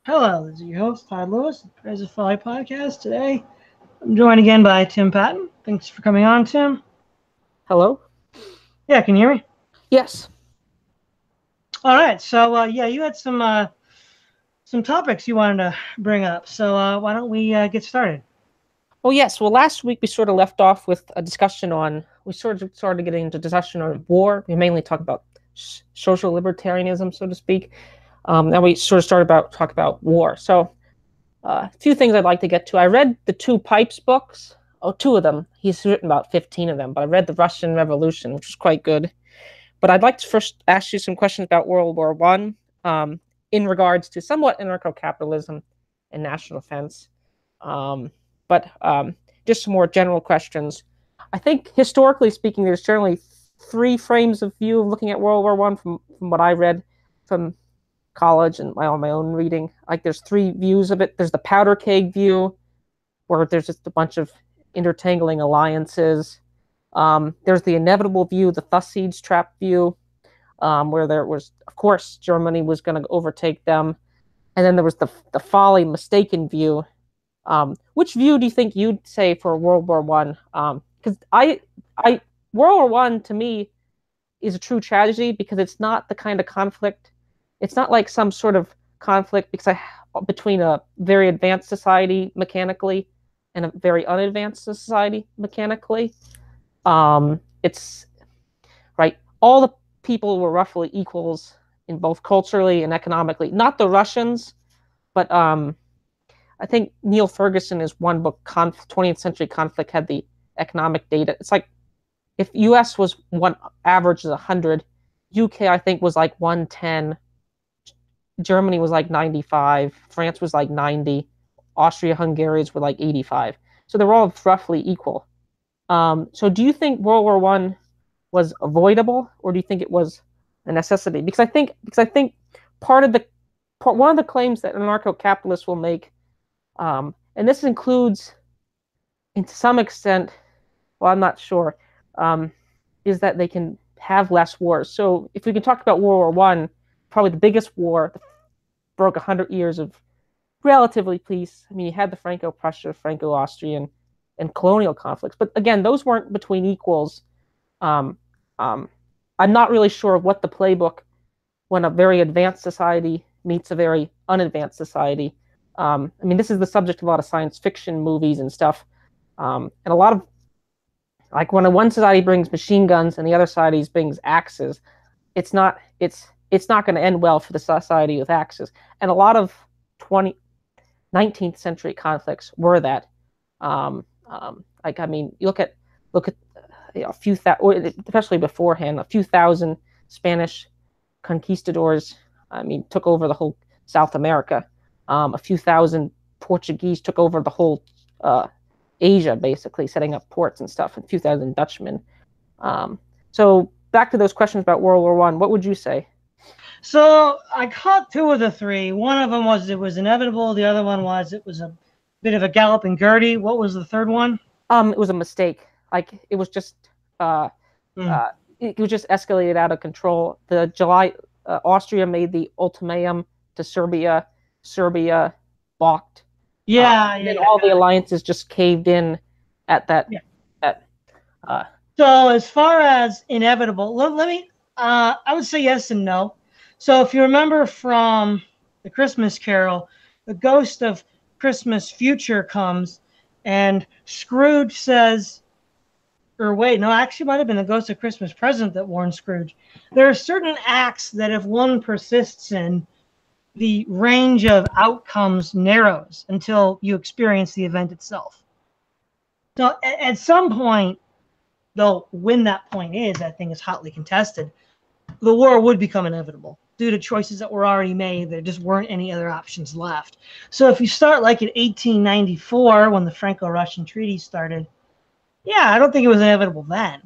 Hello, this is your host, Todd Lewis, of the Folly podcast. Today, I'm joined again by Tim Patton. Thanks for coming on, Tim. Hello? Yeah, can you hear me? Yes. All right, so you had some topics you wanted to bring up. So why don't we get started? Oh, yes. Well, last week we sort of left off with a discussion on, we sort of started getting into discussion on war. We mainly talked about social libertarianism, so to speak. And we sort of started about talk about war. So a few things I'd like to get to. I read the two Pipes books. Oh, two of them. He's written about 15 of them, but I read the Russian Revolution, which was quite good. But I'd like to first ask you some questions about World War One, in regards to somewhat anarcho-capitalism and national defense. But just some more general questions. I think historically speaking, there's generally three frames of view of looking at World War One from what I read from college and my own reading. Like there's three views of it. There's the powder keg view, where there's just a bunch of intertangling alliances. There's the inevitable view, the Thucydides trap view, where there was, of course, Germany was going to overtake them. And then there was the Folly mistaken view. Which view do you think you'd say for World War One? Because I World War One to me is a true tragedy because it's not the kind of conflict. It's not like some sort of conflict between a very advanced society mechanically and a very unadvanced society mechanically. It's right. All the people were roughly equals in both culturally and economically. Not the Russians, but I think Neil Ferguson is one book, 20th Century Conflict, had the economic data. It's like if U.S. was one average is 100, UK I think was like 110, Germany was like 95, France was like 90, Austria-Hungary's were like 85. So they were all roughly equal. So do you think World War One was avoidable, or do you think it was a necessity? Because I think one of the claims that anarcho-capitalists will make, and this includes, to some extent, well, I'm not sure, is that they can have less wars. So if we can talk about World War One, probably the biggest war, broke 100 years of relatively peace. I mean, you had the Franco-Prussia, Franco-Austrian, and colonial conflicts, but again, those weren't between equals. Um, um, I'm not really sure of what the playbook when a very advanced society meets a very unadvanced society. I mean, this is the subject of a lot of science fiction movies and stuff, and a lot of like when one society brings machine guns and the other society brings axes, it's not going to end well for the society with axes. And a lot of 19th century conflicts were that. Like I mean, you look at a few especially beforehand, a few thousand Spanish conquistadors. I mean, took over the whole South America. A few thousand Portuguese took over the whole Asia, basically setting up ports and stuff. And a few thousand Dutchmen. So back to those questions about World War One. What would you say? So I caught two of the three. One of them was it was inevitable. The other one was it was a bit of a galloping Gertie. What was the third one? It was a mistake. Like it was just uh, Mm. uh, it was just escalated out of control. The July Austria made the ultimatum to Serbia. Serbia balked, Yeah, and yeah, then yeah. all the alliances just caved in at that. Yeah. At uh, So as far as inevitable, let me. I would say yes and no. So if you remember from the Christmas Carol, the ghost of Christmas future comes, and Scrooge says, or wait, no, actually it might have been the ghost of Christmas present that warned Scrooge. There are certain acts that if one persists in, the range of outcomes narrows until you experience the event itself. So at some point, though, when that point is, I think is hotly contested, the war would become inevitable due to choices that were already made. There just weren't any other options left. So if you start like in 1894, when the Franco-Russian treaty started, yeah, I don't think it was inevitable then.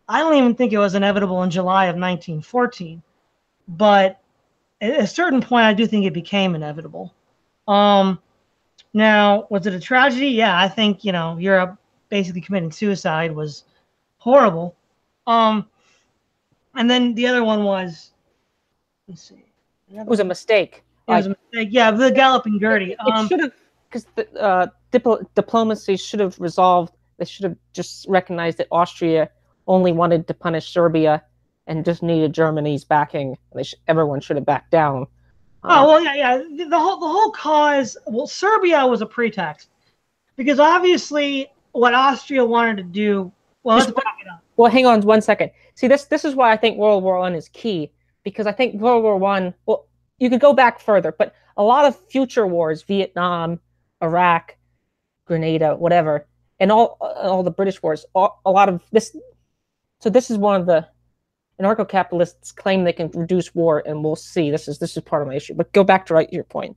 I don't even think it was inevitable in July of 1914. But at a certain point, I do think it became inevitable. Um, Now, was it a tragedy? Yeah, I think, Europe basically committing suicide was horrible. Um, and then the other one was, let's see, it was a mistake. It was a mistake. Yeah, the Galloping Gertie. It should have, because the diplomacy should have resolved. They should have just recognized that Austria only wanted to punish Serbia and just needed Germany's backing. Everyone should have backed down. Oh well, yeah. The whole cause. Well, Serbia was a pretext because obviously what Austria wanted to do. Well, let's back it up. Well, hang on 1 second. See, this is why I think World War I is key, because I think World War I. Well, you could go back further, but a lot of future wars, Vietnam, Iraq, Grenada, whatever, and all the British wars, a lot of this. So this is one of the anarcho-capitalists claim they can reduce war, and we'll see. This is part of my issue. But go back to your point.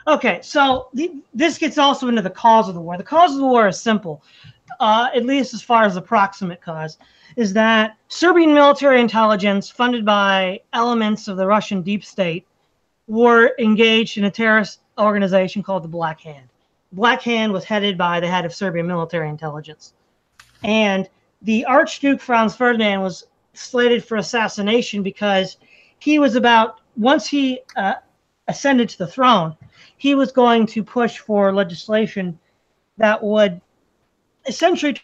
Okay, so this gets also into the cause of the war. The cause of the war is simple, at least as far as the proximate cause, is that Serbian military intelligence, funded by elements of the Russian deep state, were engaged in a terrorist organization called the Black Hand. Black Hand was headed by the head of Serbian military intelligence. And the Archduke Franz Ferdinand was slated for assassination because he was once he ascended to the throne, he was going to push for legislation that would essentially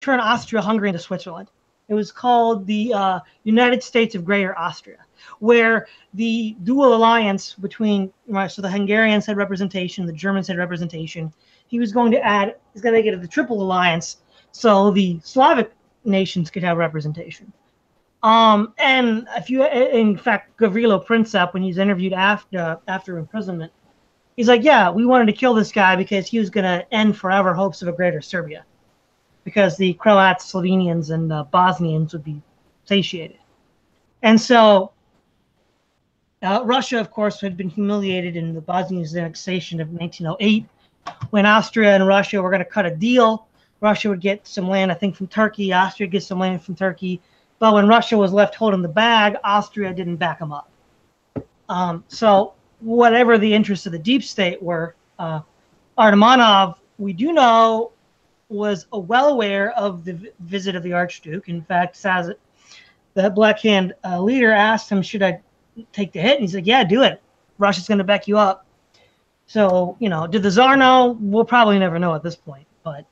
turn Austria-Hungary into Switzerland. It was called the United States of Greater Austria, where the dual alliance between, so the Hungarians had representation, the Germans had representation. He's going to make it the triple alliance so the Slavic nations could have representation. And in fact, Gavrilo Princip, when he's interviewed after imprisonment, he's like, yeah, we wanted to kill this guy because he was going to end forever hopes of a greater Serbia, because the Croats, Slovenians, and Bosnians would be satiated. And so Russia, of course, had been humiliated in the Bosnian annexation of 1908, when Austria and Russia were going to cut a deal. Russia would get some land, I think, from Turkey. Austria would get some land from Turkey. But when Russia was left holding the bag, Austria didn't back them up. So whatever the interests of the deep state were, Artamanov, we do know, was well aware of the visit of the Archduke. In fact, the Black Hand leader asked him, should I take the hit? And he's like, yeah, do it. Russia's going to back you up. So, did the Tsar know? We'll probably never know at this point. But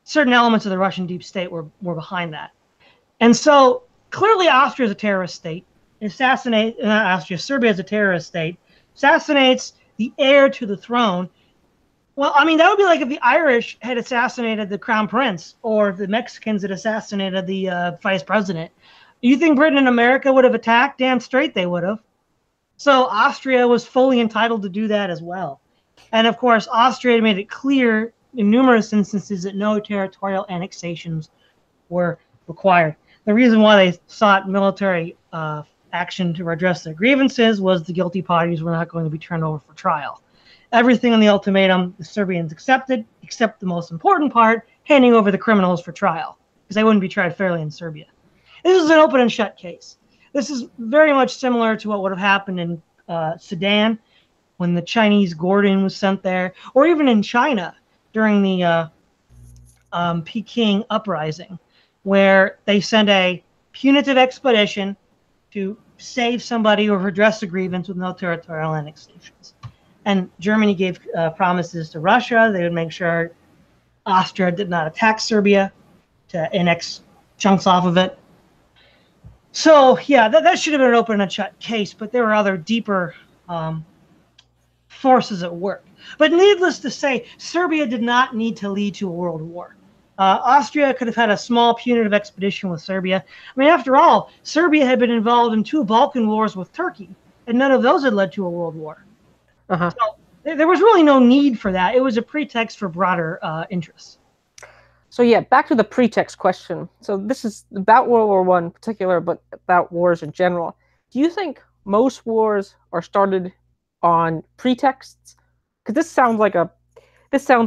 certain elements of the Russian deep state were behind that. And so clearly Austria is a terrorist state. Serbia is a terrorist state, assassinates the heir to the throne. Well, I mean, that would be like if the Irish had assassinated the crown prince, or if the Mexicans had assassinated the vice president. You think Britain and America would have attacked? Damn straight they would have. So Austria was fully entitled to do that as well. And of course, Austria made it clear in numerous instances that no territorial annexations were required. The reason why they sought military action to redress their grievances was the guilty parties were not going to be turned over for trial. Everything on the ultimatum the Serbians accepted, except the most important part, handing over the criminals for trial, because they wouldn't be tried fairly in Serbia. This is an open and shut case. This is very much similar to what would have happened in Sudan when the Chinese Gordon was sent there, or even in China during the Peking uprising, where they sent a punitive expedition to save somebody or redress a grievance with no territorial annexations. And Germany gave promises to Russia. They would make sure Austria did not attack Serbia to annex chunks off of it. So, yeah, that should have been an open and shut case, but there were other deeper forces at work. But needless to say, Serbia did not need to lead to a world war. Austria could have had a small punitive expedition with Serbia. I mean, after all, Serbia had been involved in 2 Balkan wars with Turkey, and none of those had led to a world war. So there was really no need for that. It was a pretext for broader interests. So yeah, back to the pretext question. So this is about World War I in particular, but about wars in general. Do you think most wars are started on pretexts? Because this sounds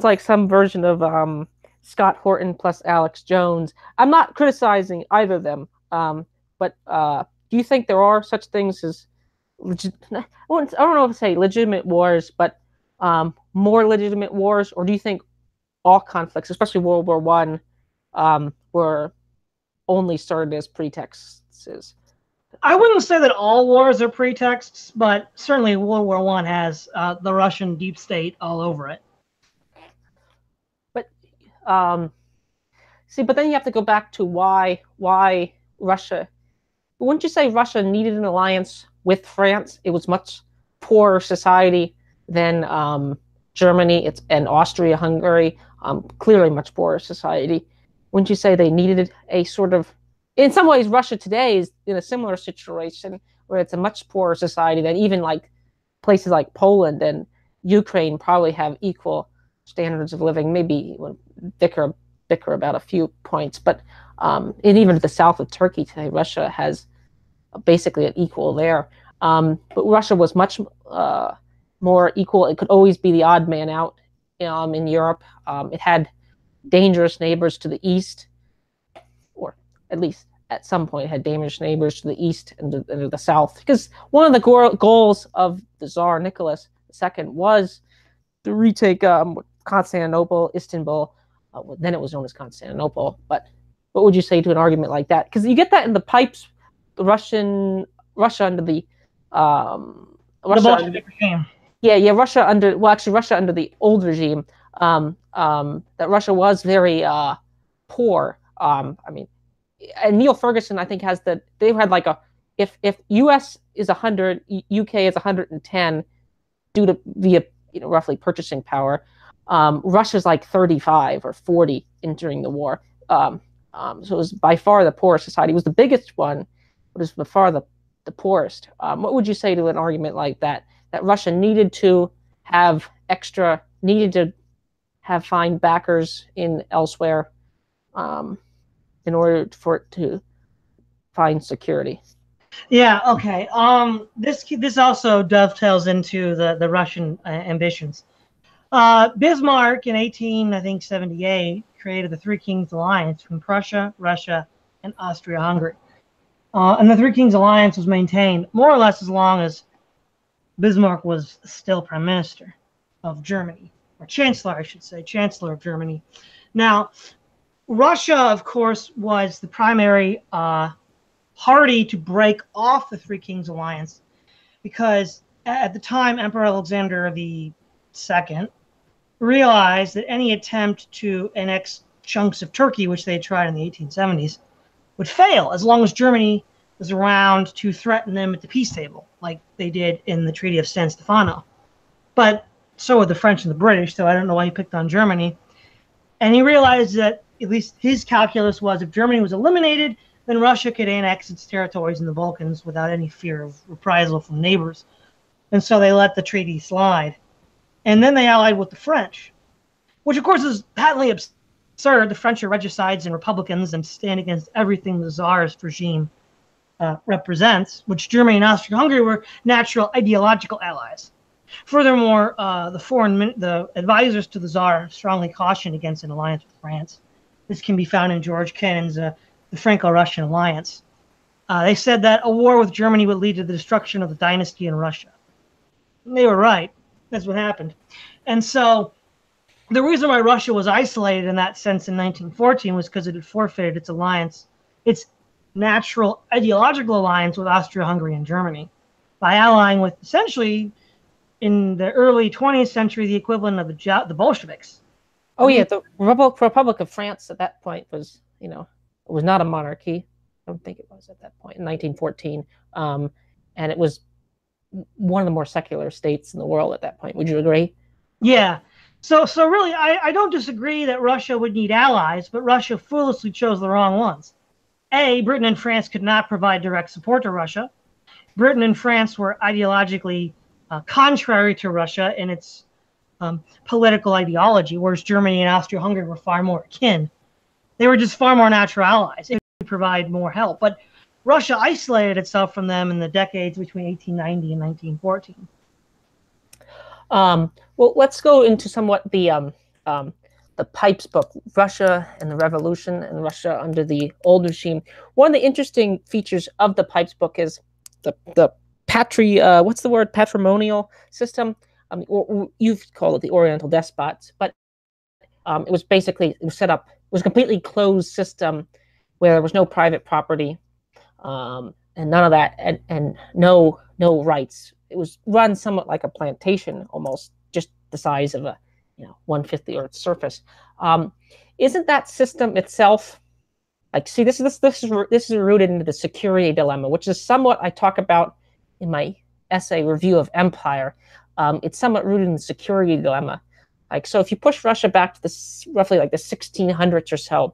like some version of Scott Horton plus Alex Jones. I'm not criticizing either of them, but do you think there are such things as I don't know if to say legitimate wars, but more legitimate wars, or do you think all conflicts, especially World War I, were only started as pretexts? I wouldn't say that all wars are pretexts, but certainly World War One has the Russian deep state all over it. But see, but then you have to go back to why Russia. Wouldn't you say Russia needed an alliance with France? It was much poorer society than Germany and Austria-Hungary. Clearly, much poorer society. Wouldn't you say they needed a sort of? In some ways, Russia today is in a similar situation where it's a much poorer society than even like places like Poland and Ukraine probably have equal standards of living. Maybe bicker about a few points, but and even the south of Turkey today, Russia has basically an equal there. But Russia was much more equal. It could always be the odd man out in Europe. It had dangerous neighbors to the east, or at least at some point had dangerous neighbors to the east and to the south. Because one of the goals of the Tsar Nicholas II was to retake Constantinople, Istanbul. Then it was known as Constantinople. But what would you say to an argument like that? Because you get that in the pipes, Russia under the Bolshevik regime. Russia under the old regime. That Russia was very poor. I mean, and Neil Ferguson, I think, has that they had like if U.S. is 100, UK is 110 due to via roughly purchasing power. Russia's like 35 or 40 during the war. So it was by far the poorest society. It was the biggest one, but it was by far the poorest. What would you say to an argument like that? That Russia needed to find backers in elsewhere in order for it to find security. Yeah. Okay. This also dovetails into the Russian ambitions. Bismarck in 1878 created the Three Kings Alliance from Prussia, Russia, and Austria-Hungary. And the Three Kings Alliance was maintained more or less as long as Bismarck was still Prime Minister of Germany, or Chancellor, I should say, Chancellor of Germany. Now, Russia, of course, was the primary party to break off the Three Kings Alliance because at the time, Emperor Alexander II realized that any attempt to annex chunks of Turkey, which they had tried in the 1870s, would fail as long as Germany was around to threaten them at the peace table, like they did in the Treaty of San Stefano. But so would the French and the British, so I don't know why he picked on Germany. And he realized that at least his calculus was if Germany was eliminated, then Russia could annex its territories in the Balkans without any fear of reprisal from neighbors. And so they let the treaty slide. And then they allied with the French, which of course is patently absurd. The French are regicides and Republicans and stand against everything the Tsar's regime represents, which Germany and Austria-Hungary were natural ideological allies. Furthermore, the advisors to the Tsar strongly cautioned against an alliance with France. This can be found in George Kennan's The Franco-Russian Alliance. They said that a war with Germany would lead to the destruction of the dynasty in Russia. And they were right. That's what happened. And so the reason why Russia was isolated in that sense in 1914 was because it had forfeited its alliance, its natural ideological alliance with Austria-Hungary and Germany, by allying with essentially, in the early 20th century, the equivalent of the Bolsheviks. Oh yeah, the Republic of France at that point was, it was not a monarchy. I don't think it was at that point in 1914, and it was one of the more secular states in the world at that point. Would you agree? Yeah. So really, I don't disagree that Russia would need allies, but Russia foolishly chose the wrong ones. A, Britain and France could not provide direct support to Russia. Britain and France were ideologically contrary to Russia in its political ideology, whereas Germany and Austria-Hungary were far more akin. They were just far more natural allies. It could provide more help. But Russia isolated itself from them in the decades between 1890 and 1914. Well, let's go into somewhat the Pipes book, Russia and the Revolution and Russia under the old regime. One of the interesting features of the Pipes book is the patrimonial system. You've called it the Oriental despots, but it was set up. It was a completely closed system where there was no private property, and none of that, and no rights. It was run somewhat like a plantation, almost just the size of a 1/5 the Earth's surface. Um, isn't that system itself like, see, this is rooted into the security dilemma, which is somewhat I talk about in my essay review of Empire. It's somewhat rooted in the security dilemma. Like, so if you push Russia back to this roughly like the 1600s or so,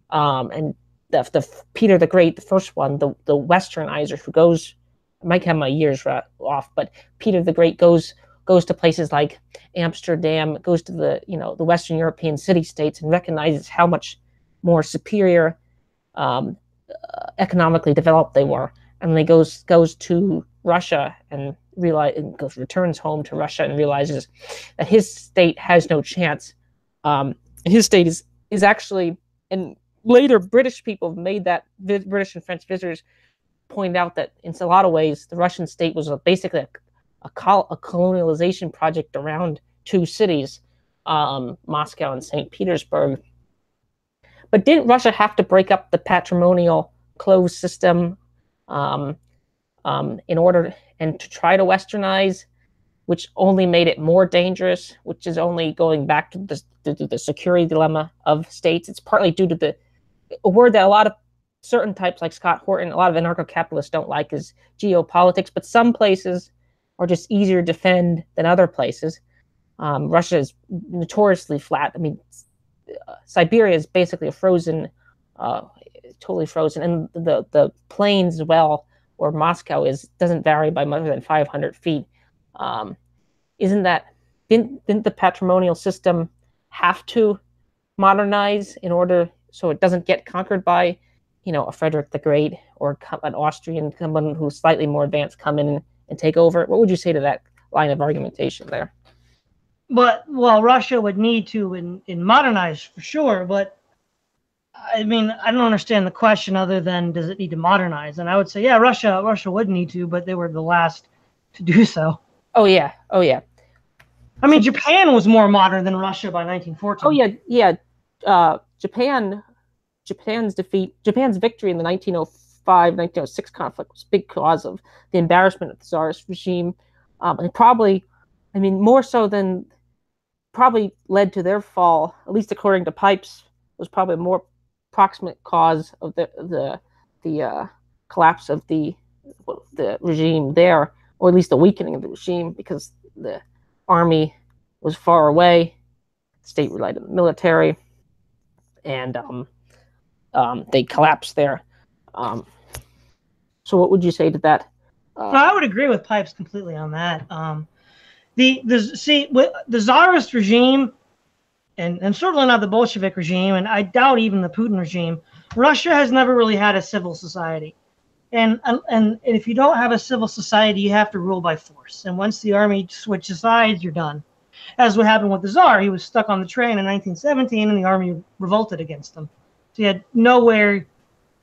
and the Peter the Great, the first one, the Westernizer, who goes, I might have my years off, but Peter the Great goes to places like Amsterdam, goes to the Western European city states, and recognizes how much more superior, economically developed they were, and then he goes to Russia and returns home to Russia and realizes that his state has no chance. His state is actually, and later British people have made that, British and French visitors point out that in a lot of ways the Russian state was basically a colonialization project around two cities, Moscow and St. Petersburg. But didn't Russia have to break up the patrimonial closed system in order and to try to westernize, which only made it more dangerous, which is only going back to the security dilemma of states? It's partly due to a word that a lot of certain types like Scott Horton, a lot of anarcho-capitalists don't like, is geopolitics, but some places are just easier to defend than other places. Russia is notoriously flat. I mean, Siberia is basically totally frozen, and the plains as well, or Moscow doesn't vary by more than 500 feet. Didn't the patrimonial system have to modernize in order so it doesn't get conquered by, a Frederick the Great or an Austrian, someone who's slightly more advanced, come in and take over? What would you say to that line of argumentation there? But Russia would need to in modernize for sure. But I mean, I don't understand the question other than does it need to modernize? And I would say, yeah, Russia would need to, but they were the last to do so. Oh yeah. I mean, Japan was more modern than Russia by 1914. Oh yeah. Japan's victory in the 1905-1906 conflict was a big cause of the embarrassment of the Tsarist regime, and probably, I mean, more so than probably led to their fall, at least according to Pipes, was probably a more proximate cause of the collapse of the regime there, or at least the weakening of the regime, because the army was far away, the state relied on the military, and they collapsed there. So what would you say to that? I would agree with Pipes completely on that. With the Tsarist regime, and certainly not the Bolshevik regime, and I doubt even the Putin regime, Russia has never really had a civil society. And if you don't have a civil society, you have to rule by force. And once the army switches sides, you're done. As what happened with the Tsar, he was stuck on the train in 1917, and the army revolted against him. So he had no way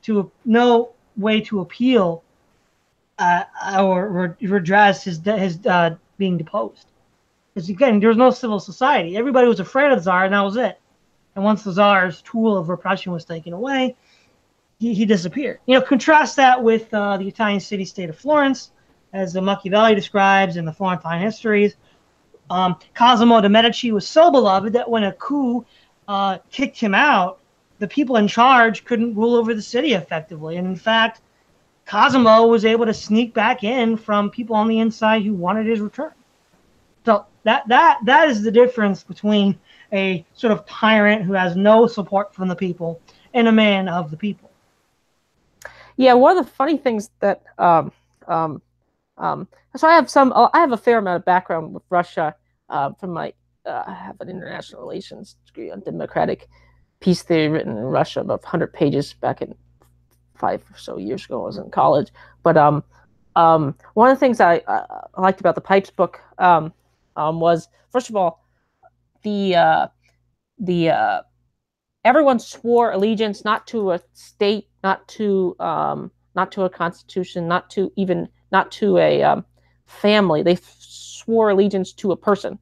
to appeal or redress his being deposed. Because again, there was no civil society. Everybody was afraid of the Tsar, and that was it. And once the Tsar's tool of repression was taken away, he disappeared. Contrast that with the Italian city-state of Florence, as the Machiavelli describes in the Florentine Histories. Cosimo de' Medici was so beloved that when a coup kicked him out, the people in charge couldn't rule over the city effectively. And in fact, Cosimo was able to sneak back in from people on the inside who wanted his return. So that is the difference between a sort of tyrant who has no support from the people and a man of the people. Yeah, one of the funny things that so I have a fair amount of background with Russia from my I have an international relations degree on democratic peace theory written in Russia, about 100 pages back in 5 or so years ago. I was in college. But one of the things I liked about the Pipes book was, first of all, the everyone swore allegiance not to a state, not to a constitution, not to a family. They swore allegiance to a person,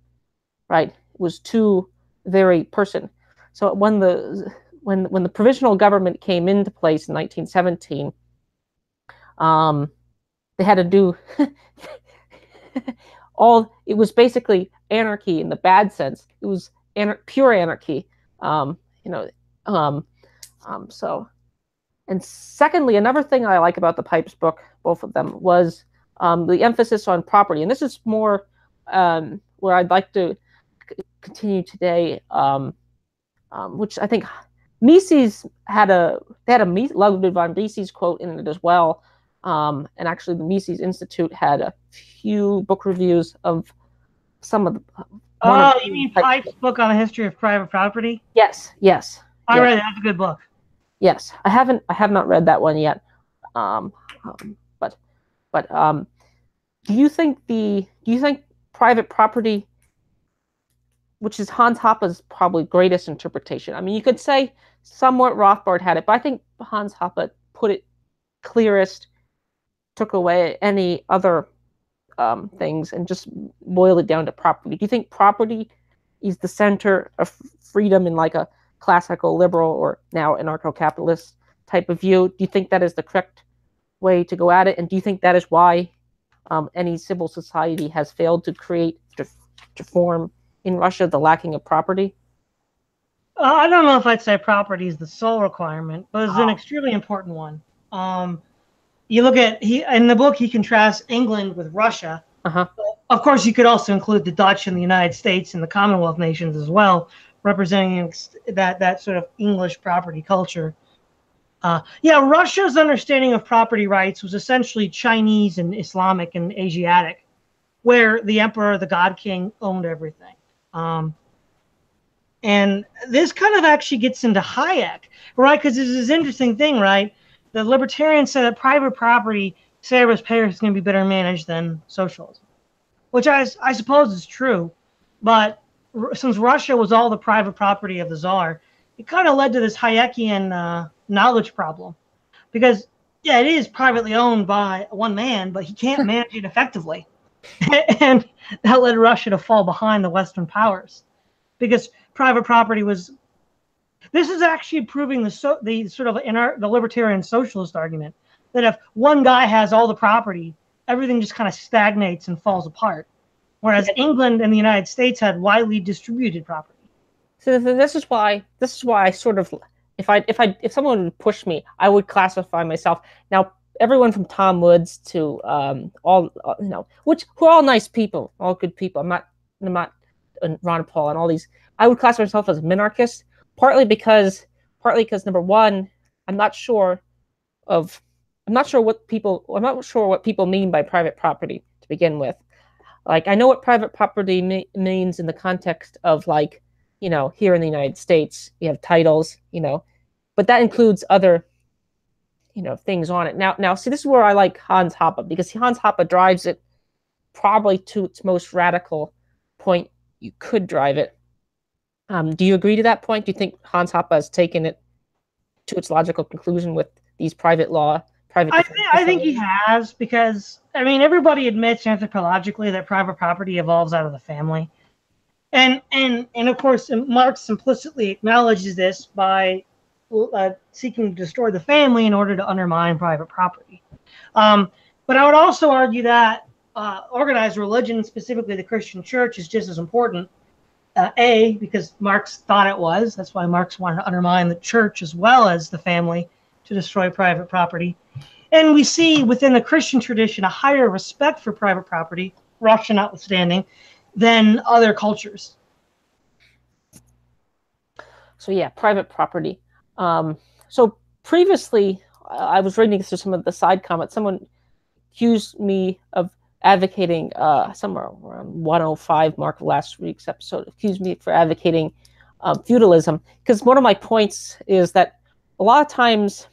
right? It was to the very person. So when the provisional government came into place in 1917, They had to do it was basically anarchy in the bad sense. It was pure anarchy. Um, you know, um, so, and secondly, another thing I like about the Pipes book, both of them, was the emphasis on property. And this is more where I'd like to continue today, which I think Mises they had a Ludwig von Mises quote in it as well. And actually, the Mises Institute had a few book reviews of some of the. Oh, you mean Pike's book on the history of private property? Yes, yes. I read it. That's a good book. Yes, I have not read that one yet. But do you think private property, which is Hans Hoppe's probably greatest interpretation? I mean, you could say somewhat Rothbard had it, but I think Hans Hoppe put it clearest, took away any other things, and just boiled it down to property. Do you think property is the center of freedom in like a classical liberal or now anarcho-capitalist type of view? Do you think that is the correct way to go at it? And do you think that is why any civil society has failed to create, to form in Russia, the lacking of property? I don't know if I'd say property is the sole requirement, but it's an extremely important one. You look at in the book, he contrasts England with Russia. Of course, you could also include the Dutch and the United States and the Commonwealth nations as well, representing that sort of English property culture. Russia's understanding of property rights was essentially Chinese and Islamic and Asiatic, where the emperor, the god king, owned everything. And this kind of actually gets into Hayek, right? Because this is this interesting thing, right? The libertarians said that private property, ceteris paribus, is going to be better managed than socialism, which I suppose is true. But since Russia was all the private property of the Tsar, it kind of led to this Hayekian knowledge problem. Because, it is privately owned by one man, but he can't manage it effectively. And that led Russia to fall behind the Western powers. Because private property was... This is actually proving the sort of the libertarian socialist argument that if one guy has all the property, everything just kind of stagnates and falls apart. Whereas England and the United States had widely distributed property. So this is why I sort of, if someone would push me, I would classify myself. Now, everyone from Tom Woods to all who are all nice people, all good people. I'm not Ron Paul and all these. I would classify myself as a minarchist. Partly because number one, I'm not sure what people mean by private property to begin with. Like, I know what private property means in the context of, like, here in the United States, we have titles, but that includes other, things on it. Now, see, this is where I like Hans Hoppe, because Hans Hoppe drives it probably to its most radical point you could drive it. Do you agree to that point? Do you think Hans Hoppe has taken it to its logical conclusion with these private? I think he has, because everybody admits anthropologically that private property evolves out of the family, and of course Marx implicitly acknowledges this by seeking to destroy the family in order to undermine private property. But I would also argue that organized religion, specifically the Christian church, is just as important. Because Marx thought it was. That's why Marx wanted to undermine the church as well as the family to destroy private property. And we see within the Christian tradition a higher respect for private property, Russia notwithstanding, than other cultures. So yeah, private property. So previously, I was reading through some of the side comments. Someone accused me of advocating somewhere around 105 mark of last week's episode, accused me for advocating feudalism, because one of my points is that a lot of times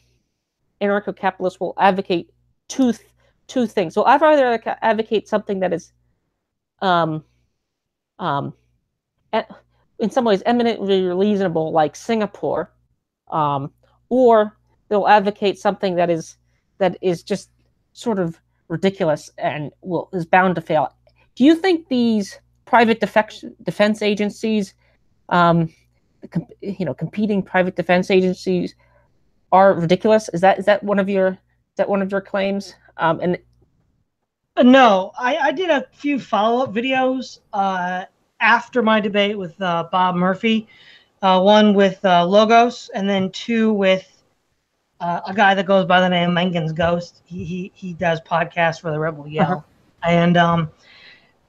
anarcho-capitalists will advocate two things. So I'd rather advocate something that is in some ways eminently reasonable, like Singapore, or they'll advocate something that is just sort of ridiculous and is bound to fail. Do you think these private defense agencies, competing private defense agencies, are ridiculous? Is that one of your that one of your claims? And No, I did a few follow-up videos after my debate with Bob Murphy, one with Logos, and then two with a guy that goes by the name Mengen's Ghost. He does podcasts for the Rebel Yell, and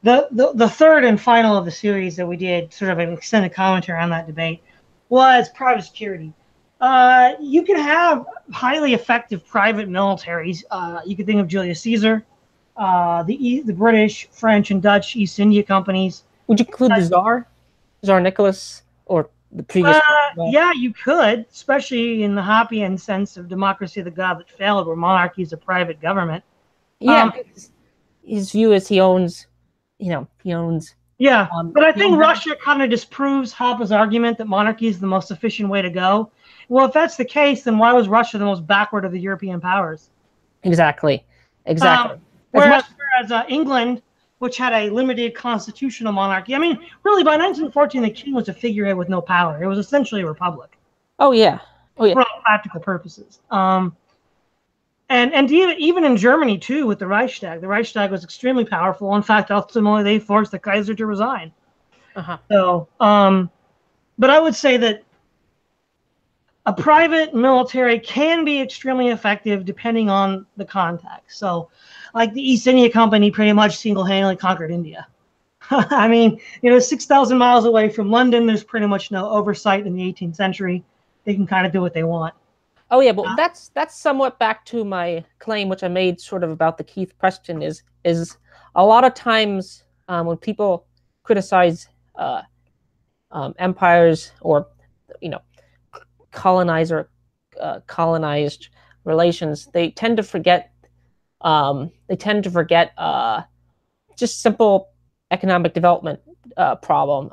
the third and final of the series that we did, sort of an extended commentary on that debate, was private security. You can have highly effective private militaries. You could think of Julius Caesar, the British, French, and Dutch East India companies. would you include the Tsar Nicholas, or the previous? Yeah, you could, especially in the Hoppian sense of democracy of the god that failed, where monarchy is a private government. Yeah, his view is he owns. Yeah, but I think Russia kind of disproves Hoppe's argument that monarchy is the most efficient way to go. Well, if that's the case, then why was Russia the most backward of the European powers? Exactly. Whereas England, which had a limited constitutional monarchy, I mean, really, by 1914, the king was a figurehead with no power. It was essentially a republic. Oh yeah. For all practical purposes. And even in Germany, too, with the Reichstag was extremely powerful. In fact, ultimately, they forced the Kaiser to resign. So, but I would say that a private military can be extremely effective depending on the context. So, like the East India Company pretty much single-handedly conquered India. I mean, 6,000 miles away from London, there's pretty much no oversight in the 18th century. They can kind of do what they want. Oh yeah, but that's somewhat back to my claim, which I made sort of about the Keith Preston is a lot of times when people criticize empires or colonized relations, they tend to forget just simple economic development problem.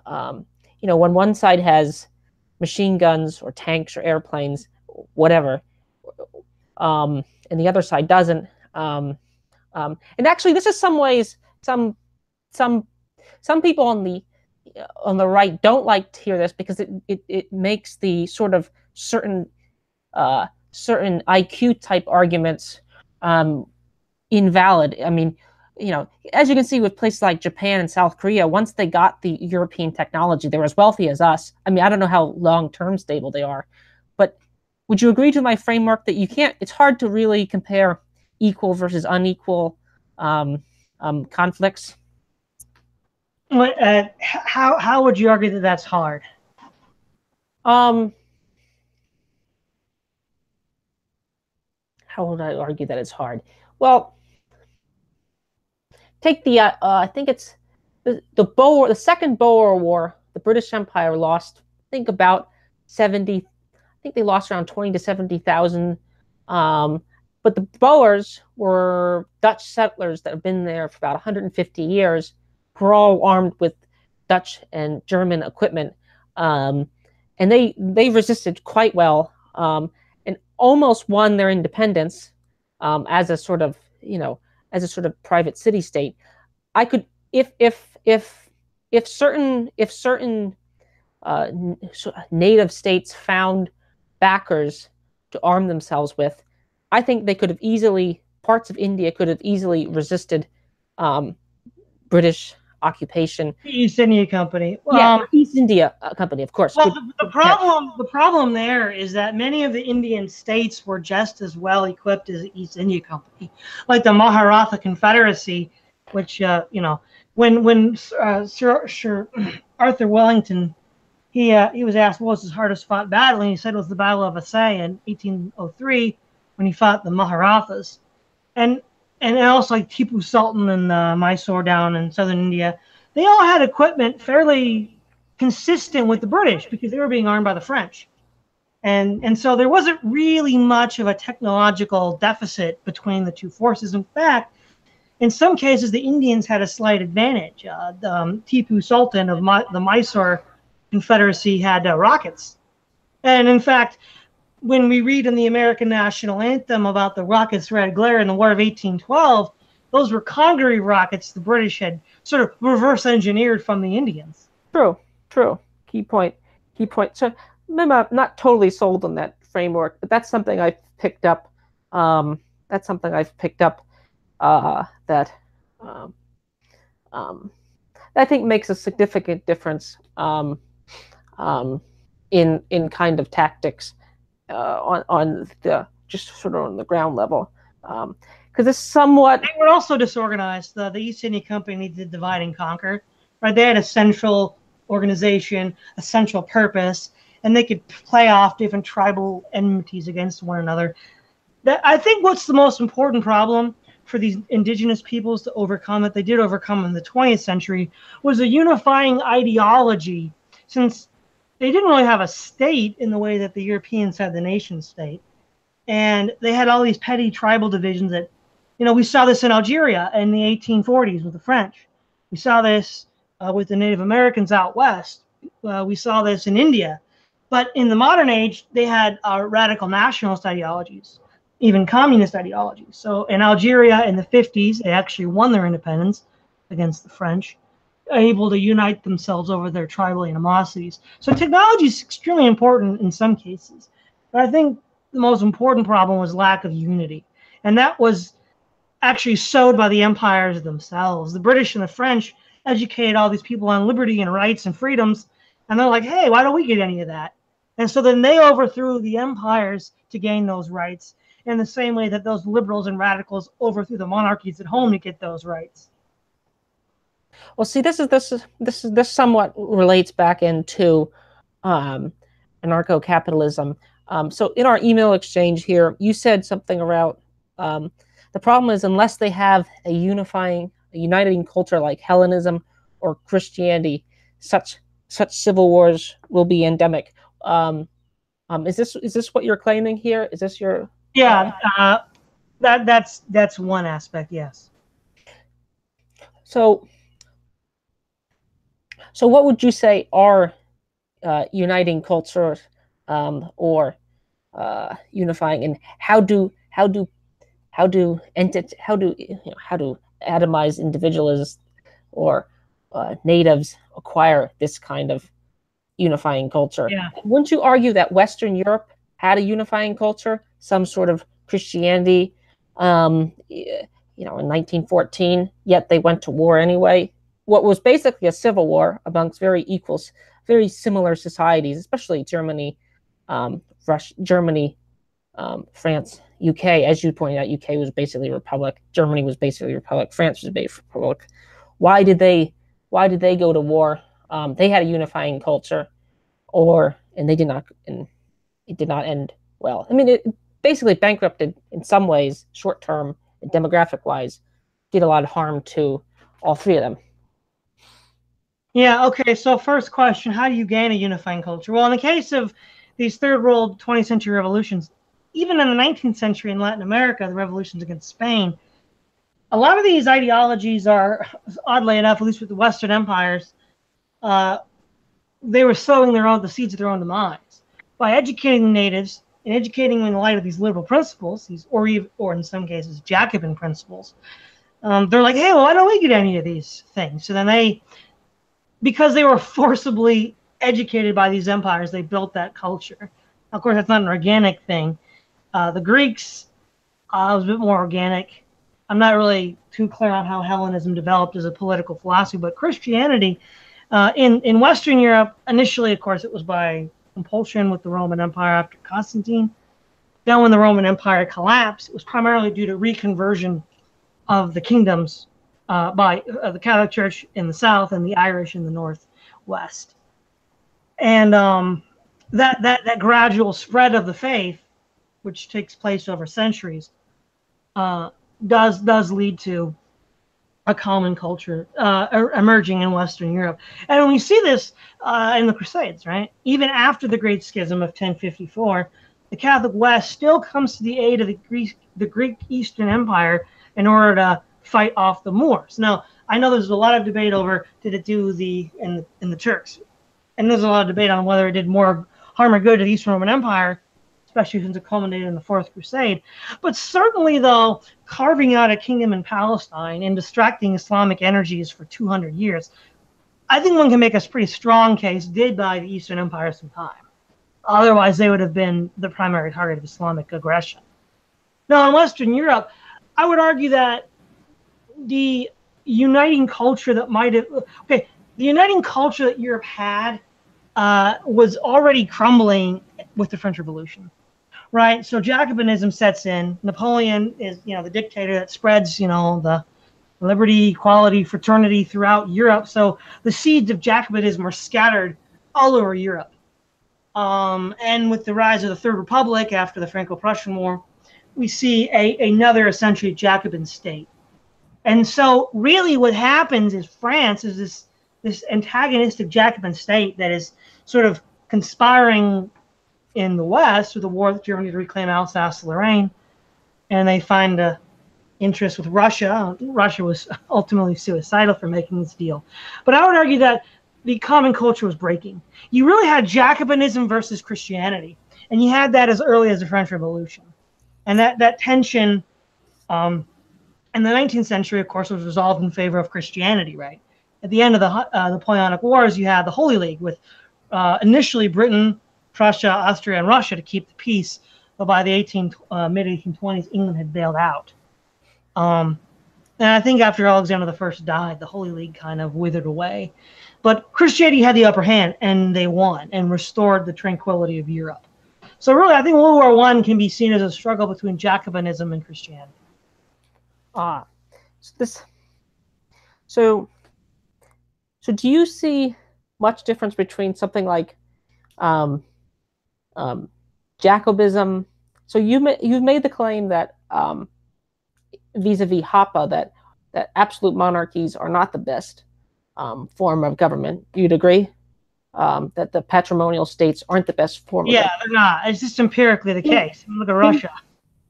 When one side has machine guns or tanks or airplanes, whatever, and the other side doesn't. And actually, this is some ways some people on the right don't like to hear this because it makes the sort of certain IQ type arguments invalid. I mean, as you can see with places like Japan and South Korea, once they got the European technology, they were as wealthy as us. I mean, I don't know how long-term stable they are, but would you agree to my framework that it's hard to really compare equal versus unequal conflicts? How would you argue that that's hard? How would I argue that it's hard? Well, take the I think it's the Second Boer War. The British Empire lost, I think, about 70. I think they lost around 20 to 70,000. But the Boers were Dutch settlers that have been there for about 150 years, who were all armed with Dutch and German equipment, and they resisted quite well, and almost won their independence as a sort of private city state. I could if certain native states found backers to arm themselves with, I think parts of India could have easily resisted British occupation. The East India Company. East India Company, of course. Well, the problem there is that many of the Indian states were just as well equipped as the East India Company, like the Maharatha Confederacy, which when Sir Arthur Wellington, he was asked what was his hardest fought battle, and he said it was the Battle of Assaye in 1803 when he fought the Maharathas, and also like Tipu Sultan and Mysore down in southern India. They all had equipment fairly consistent with the British because they were being armed by the French, and so there wasn't really much of a technological deficit between the two forces. In fact, in some cases, the Indians had a slight advantage. Tipu Sultan of the Mysore Confederacy had rockets. And in fact, when we read in the American National Anthem about the rocket's red glare in the War of 1812, those were Congaree rockets the British had sort of reverse engineered from the Indians. True. Key point. So maybe I'm not totally sold on that framework, but that's something I picked up That's something I've picked up that um, um, I think makes a significant difference um, in kind of tactics on the just sort of on the ground level, because it's somewhat. They were also disorganized. The East India Company did divide and conquer, right? They had a central organization, a central purpose, and they could play off different tribal enmities against one another. That I think what's the most important problem for these indigenous peoples to overcome that they did overcome in the 20th century was a unifying ideology, since they didn't really have a state in the way that the Europeans had the nation state. And they had all these petty tribal divisions that, we saw this in Algeria in the 1840s with the French. We saw this with the Native Americans out west. We saw this in India. But in the modern age, they had radical nationalist ideologies, even communist ideologies. So in Algeria in the 50s, they actually won their independence against the French, able to unite themselves over their tribal animosities. So technology is extremely important in some cases. But I think the most important problem was lack of unity. And that was actually sowed by the empires themselves. The British and the French educated all these people on liberty and rights and freedoms. And they're like, hey, why don't we get any of that? And so then they overthrew the empires to gain those rights in the same way that those liberals and radicals overthrew the monarchies at home to get those rights. Well, see, this somewhat relates back into anarcho-capitalism. So in our email exchange here, you said something about the problem is unless they have a uniting culture like Hellenism or Christianity, such civil wars will be endemic. Is this what you're claiming here? Is this your? Yeah, that's one aspect. Yes. So what would you say are uniting cultures or unifying, and how do atomized individualists or natives acquire this kind of unifying culture? Yeah. Wouldn't you argue that Western Europe had a unifying culture, some sort of Christianity, in 1914, yet they went to war anyway? What was basically a civil war amongst very similar societies, especially Germany, Germany, France, UK. As you pointed out, UK was basically a republic. Germany was basically a republic. France was basically a republic. Why did they go to war? They had a unifying culture, and they did not, and it did not end well. I mean, it basically bankrupted in some ways, short term, demographic wise, did a lot of harm to all three of them. Yeah, okay, so first question, how do you gain a unifying culture? Well, in the case of these third world 20th century revolutions, even in the 19th century in Latin America, the revolutions against Spain, a lot of these ideologies are, oddly enough, at least with the Western empires, they were sowing the seeds of their own demise. By educating the natives and educating them in the light of these liberal principles, or in some cases, Jacobin principles, they're like, hey, well, why don't we get any of these things? So then because they were forcibly educated by these empires, they built that culture. Of course, that's not an organic thing. The Greeks was a bit more organic. I'm not really too clear on how Hellenism developed as a political philosophy, but Christianity in Western Europe, initially, of course, it was by compulsion with the Roman Empire after Constantine. Then when the Roman Empire collapsed, it was primarily due to reconversion of the kingdoms by the Catholic Church in the south and the Irish in the northwest. And that gradual spread of the faith, which takes place over centuries, does lead to a common culture emerging in Western Europe. And when we see this in the Crusades, right? Even after the Great Schism of 1054, the Catholic West still comes to the aid of the Greek Eastern Empire in order to fight off the Moors. Now, I know there's a lot of debate over did it do in the Turks, and there's a lot of debate on whether it did more harm or good to the Eastern Roman Empire, especially since it culminated in the Fourth Crusade. But certainly, though, carving out a kingdom in Palestine and distracting Islamic energies for 200 years, I think one can make a pretty strong case did buy the Eastern Empire some time. Otherwise, they would have been the primary target of Islamic aggression. No, in Western Europe, I would argue that the uniting culture that might have okay, the uniting culture that Europe had was already crumbling with the French Revolution, right? So Jacobinism sets in. Napoleon is, the dictator that spreads, the liberty, equality, fraternity throughout Europe. So the seeds of Jacobinism are scattered all over Europe. And with the rise of the Third Republic after the Franco-Prussian War, we see another essentially Jacobin state. And so really what happens is France is this antagonistic Jacobin state that is sort of conspiring in the West with the war with Germany to reclaim Alsace-Lorraine. And they find a interest with Russia. Russia was ultimately suicidal for making this deal. But I would argue that the common culture was breaking. You really had Jacobinism versus Christianity. And you had that as early as the French Revolution. And that tension in the 19th century, of course, was resolved in favor of Christianity, right? At the end of the Napoleonic Wars, you had the Holy League with initially Britain, Prussia, Austria, and Russia to keep the peace. But by the mid-1820s, England had bailed out. And I think after Alexander I died, the Holy League kind of withered away. But Christianity had the upper hand, and they won and restored the tranquility of Europe. So really, I think World War I can be seen as a struggle between Jacobinism and Christianity. So do you see much difference between something like Jacobism? So you've made the claim that vis-a-vis Hoppe that absolute monarchies are not the best form of government. You'd agree that the patrimonial states aren't the best form. Yeah, they're not. It's just empirically the case. Look at Russia.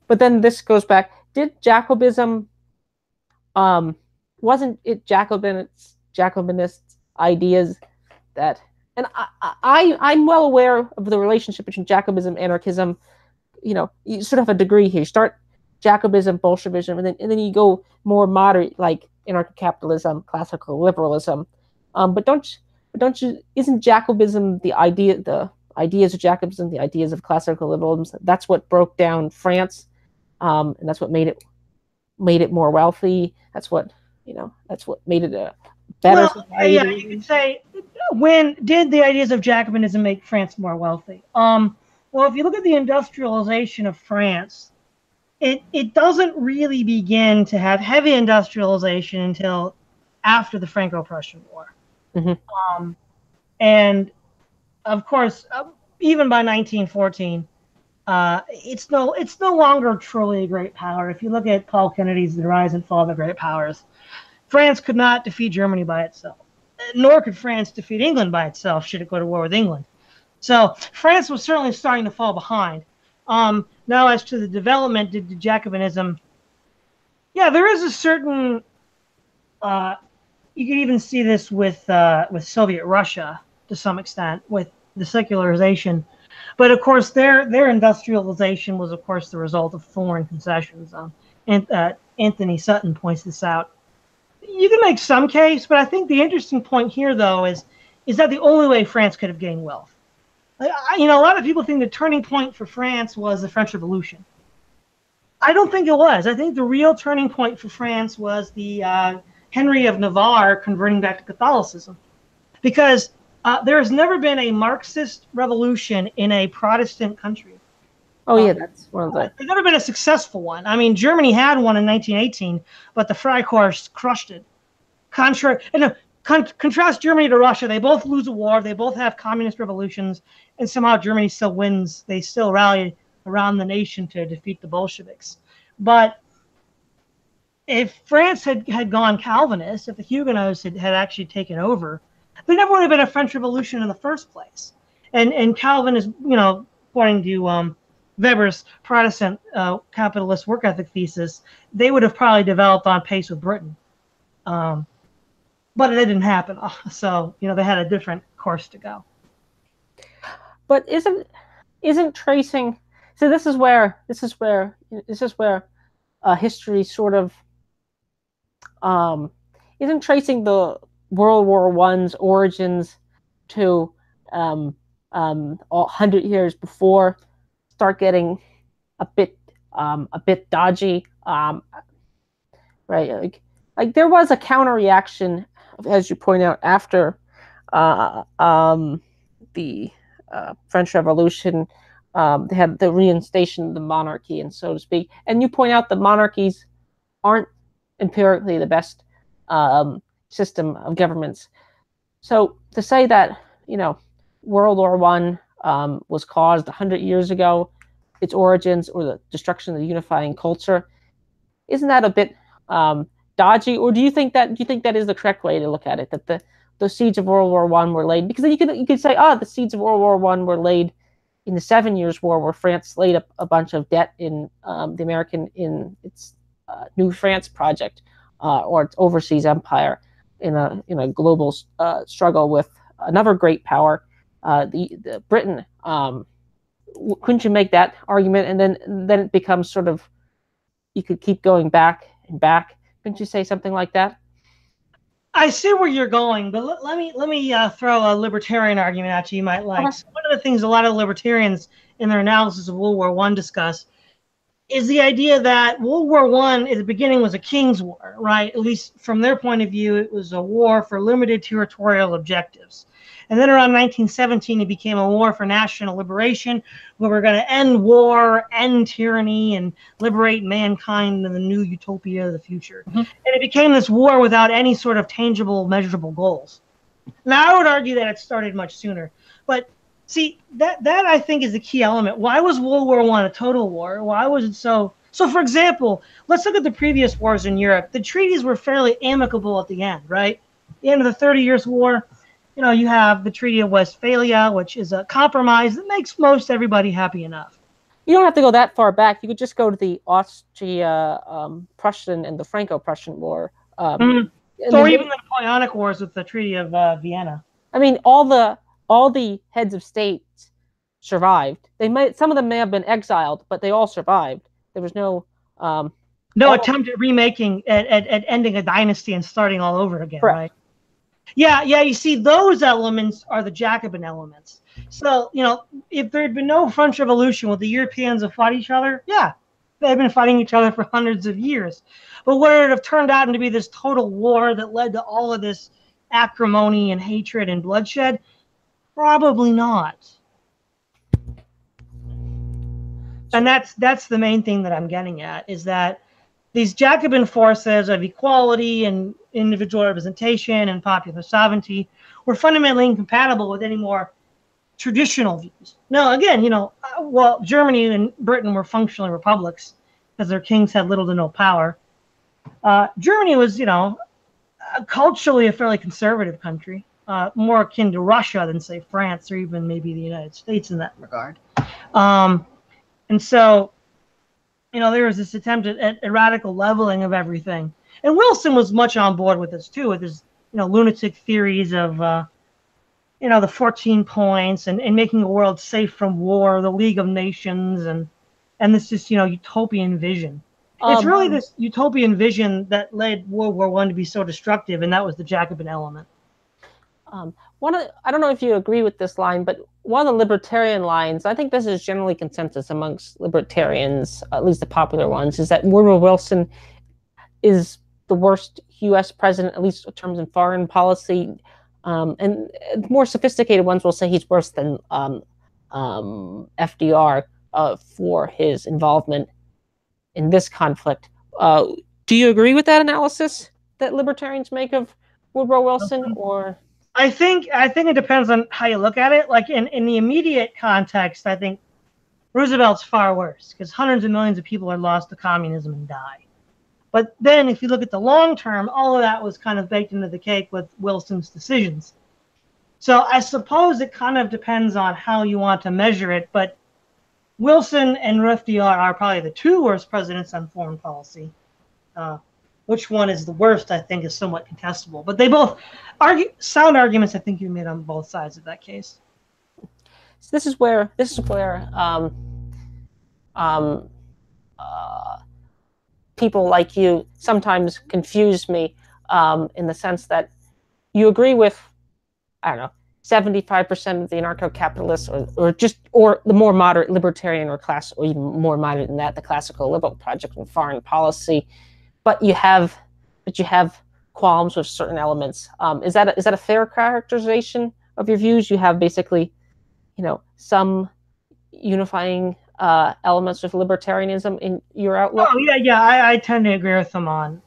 But then this goes back. Did Jacobism wasn't it Jacobinist ideas that, and I'm well aware of the relationship between Jacobism, anarchism. You sort of have a degree here. You start Jacobism, Bolshevism, and then you go more moderate, like anarcho-capitalism, classical liberalism. But isn't Jacobism the ideas of Jacobism, the ideas of classical liberalism? That's what broke down France, and that's what made it more wealthy. That's what made it a better society. Yeah, you could say, when did the ideas of Jacobinism make France more wealthy? Well, if you look at the industrialization of France, it doesn't really begin to have heavy industrialization until after the Franco-Prussian War. Mm-hmm. And of course, even by 1914, it's no longer truly a great power. If you look at Paul Kennedy's The Rise and Fall of the Great Powers, France could not defeat Germany by itself, nor could France defeat England by itself should it go to war with England. So France was certainly starting to fall behind. Now, as to the development of Jacobinism, yeah, there is a certain. You can even see this with Soviet Russia to some extent, with the secularization. But of course, their industrialization was, of course, the result of foreign concessions. Anthony Sutton points this out. You can make some case, but I think the interesting point here, though, is that the only way France could have gained wealth. A lot of people think the turning point for France was the French Revolution. I don't think it was. I think the real turning point for France was the Henry of Navarre converting back to Catholicism, because there has never been a Marxist revolution in a Protestant country. Oh yeah, that's one of the. There's never been a successful one. I mean, Germany had one in 1918, but the Freikorps crushed it. Contrast Germany to Russia. They both lose a war. They both have communist revolutions, and somehow Germany still wins. They still rally around the nation to defeat the Bolsheviks. But if France had gone Calvinist, if the Huguenots had actually taken over, there never would have been a French Revolution in the first place. And Calvin is, according to Weber's Protestant capitalist work ethic thesis, they would have probably developed on pace with Britain. But it didn't happen. So, they had a different course to go. But isn't tracing, so this is where history sort of isn't tracing the World War I's origins to 100 years before start getting a bit a bit dodgy. Right? Like there was a counter reaction, as you point out, after the French Revolution. They had the reinstation of the monarchy, and so to speak. And you point out that monarchies aren't empirically the best system of governments. So to say that World War One was caused 100 years ago, its origins or the destruction of the unifying culture, isn't that a bit dodgy? Or do you think that is the correct way to look at it? That the seeds of World War One were laid, because then you could say, the seeds of World War One were laid in the 7 Years' War, where France laid up a bunch of debt in its New France project, or its overseas empire, in a global struggle with another great power, the Britain. Couldn't you make that argument? And then it becomes sort of, you could keep going back and back. Couldn't you say something like that? I see where you're going, but let me throw a libertarian argument at you might like. So one of the things a lot of libertarians in their analysis of World War One discuss is the idea that World War One at the beginning was a king's war, right? At least from their point of view, it was a war for limited territorial objectives. And then around 1917, it became a war for national liberation, where we're going to end war, end tyranny, and liberate mankind in the new utopia of the future. Mm-hmm. And it became this war without any sort of tangible, measurable goals. Now, I would argue that it started much sooner. But see, that I think is the key element. Why was World War One a total war? Why was it so? So, for example, let's look at the previous wars in Europe. The treaties were fairly amicable at the end, right? The end of the 30 Years' War, you have the Treaty of Westphalia, which is a compromise that makes most everybody happy enough. You don't have to go that far back. You could just go to the Austria-Prussian and the Franco-Prussian War. Or even the Napoleonic Wars with the Treaty of Vienna. I mean, all the heads of states survived. Some of them may have been exiled, but they all survived. There was no attempt at remaking, at ending a dynasty and starting all over again, correct. Right? Yeah. You see, those elements are the Jacobin elements. So, if there had been no French Revolution, would the Europeans have fought each other? Yeah, they've been fighting each other for hundreds of years. But would it have turned out to be this total war that led to all of this acrimony and hatred and bloodshed? Probably not. And that's the main thing that I'm getting at, is that these Jacobin forces of equality and individual representation and popular sovereignty were fundamentally incompatible with any more traditional views. Now, again, Germany and Britain were functionally republics because their kings had little to no power. Germany was, culturally a fairly conservative country, more akin to Russia than, say, France or even maybe the United States in that regard. And so, there was this attempt at a radical leveling of everything. And Wilson was much on board with this, too, with his, lunatic theories of, the 14 points and making a world safe from war, the League of Nations, and this just, utopian vision. It's really this utopian vision that led World War I to be so destructive, and that was the Jacobin element. I don't know if you agree with this line, but one of the libertarian lines, I think this is generally consensus amongst libertarians, at least the popular ones, is that Woodrow Wilson is the worst U.S. president, at least in terms of foreign policy. And more sophisticated ones will say he's worse than FDR for his involvement in this conflict. Do you agree with that analysis that libertarians make of Woodrow Wilson, or? I think it depends on how you look at it. Like in the immediate context, I think Roosevelt's far worse because hundreds of millions of people are lost to communism and die. But then if you look at the long term, all of that was kind of baked into the cake with Wilson's decisions. So I suppose it kind of depends on how you want to measure it. But Wilson and FDR are probably the two worst presidents on foreign policy. Which one is the worst, I think, is somewhat contestable. But they both sound arguments, I think, you made on both sides of that case. So this is where people like you sometimes confuse me in the sense that you agree with, I don't know, 75% of the anarcho-capitalists, or the more moderate libertarian or class, or even more moderate than that, the classical liberal project in foreign policy. But you have qualms with certain elements. Is that a fair characterization of your views? You have basically, some unifying elements with libertarianism in your outlook. Oh yeah. I tend to agree with them on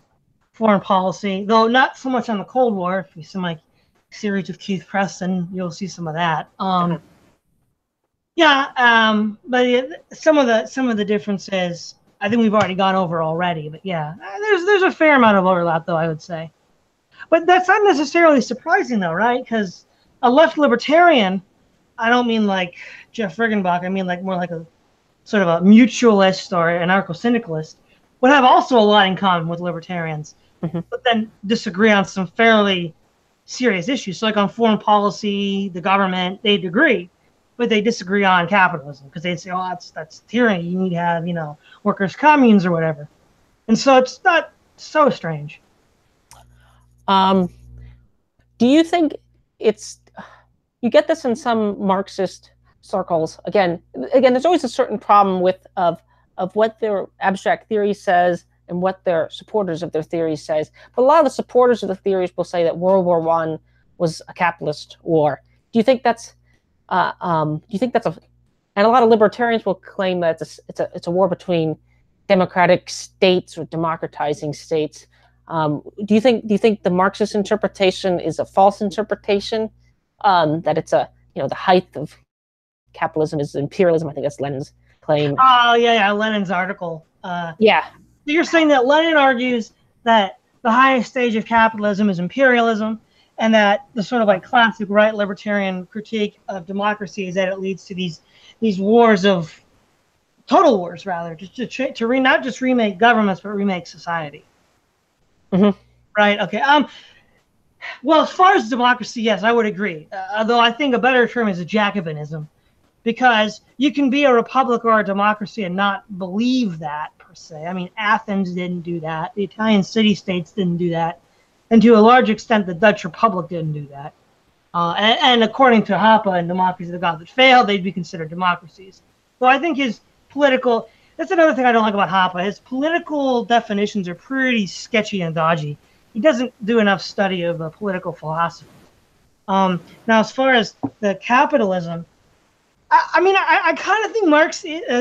foreign policy, though not so much on the Cold War. If you see my series of Keith Preston, you'll see some of that. But some of the differences I think we've already gone over already. But yeah, there's a fair amount of overlap, though, I would say. But that's not necessarily surprising, though, right? Because a left libertarian, I don't mean like Jeff Riggenbach. I mean like more like a sort of a mutualist or anarcho-syndicalist, would have also a lot in common with libertarians, but then disagree on some fairly serious issues. So like on foreign policy, the government, they'd agree, but they disagree on capitalism because they'd say, oh, that's tyranny. You need to have, workers' communes or whatever. And so it's not so strange. Do you think you get this in some Marxist circles? Again, there's always a certain problem of what their abstract theory says and what their supporters of their theories says. But a lot of the supporters of the theories will say that World War I was a capitalist war. Do you think that's and a lot of libertarians will claim that it's a war between democratic states or democratizing states. Do you think the Marxist interpretation is a false interpretation? That it's the height of capitalism is imperialism. I think that's Lenin's claim. Oh yeah, Lenin's article. Yeah. So you're saying that Lenin argues that the highest stage of capitalism is imperialism, and that the sort of like classic right libertarian critique of democracy is that it leads to these wars of total wars, rather, just to not just remake governments but remake society. Right. Okay. Well, as far as democracy, yes, I would agree. Although I think a better term is a Jacobinism, because you can be a republic or a democracy and not believe that per se. I mean, Athens didn't do that. The Italian city-states didn't do that. And to a large extent, the Dutch Republic didn't do that. And according to Hoppe and Democracy of the God That Failed, they'd be considered democracies. So I think his political... That's another thing I don't like about Hoppe. His political definitions are pretty sketchy and dodgy. He doesn't do enough study of political philosophy. Now, as far as the capitalism, I kind of think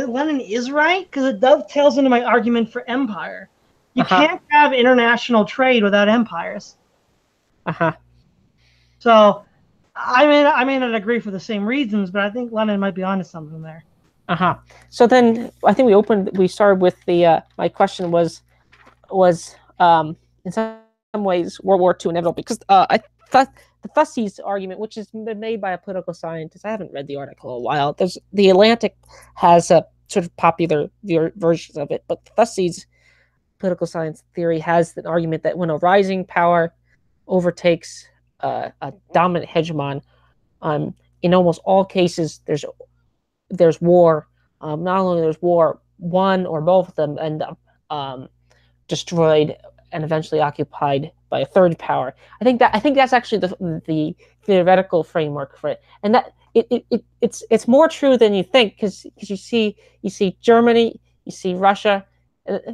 Lenin is right, because it dovetails into my argument for empire. You can't have international trade without empires. So I may not agree for the same reasons, but I think Lenin might be onto something there. So then I think we started with the my question was in some ways World War II inevitable, because I thought the Fussey's argument, which has been made by a political scientist, I haven't read the article in a while. The Atlantic has a sort of popular versions of it, but Fussey's political science theory has an argument that when a rising power overtakes a dominant hegemon, in almost all cases there's war. Not only there's war, one or both of them end up destroyed and eventually occupied by a third power. I think that's actually the theoretical framework for it, and that it's more true than you think, because you see Germany, you see Russia,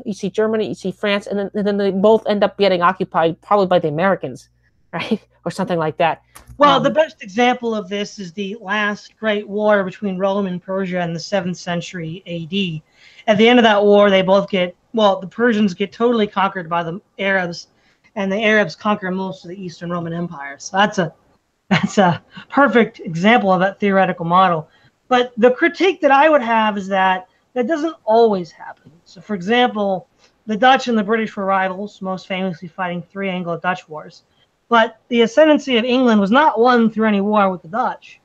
you see Germany, you see France, and then they both end up getting occupied probably by the Americans, right, or something like that. Well, the best example of this is the last great war between Rome and Persia in the 7th century AD. At the end of that war, the Persians get totally conquered by the Arabs, and the Arabs conquer most of the Eastern Roman Empire. So that's a perfect example of that theoretical model. But the critique that I would have is that doesn't always happen. So, for example, the Dutch and the British were rivals, most famously fighting 3 Anglo-Dutch wars. But the ascendancy of England was not won through any war with the Dutch.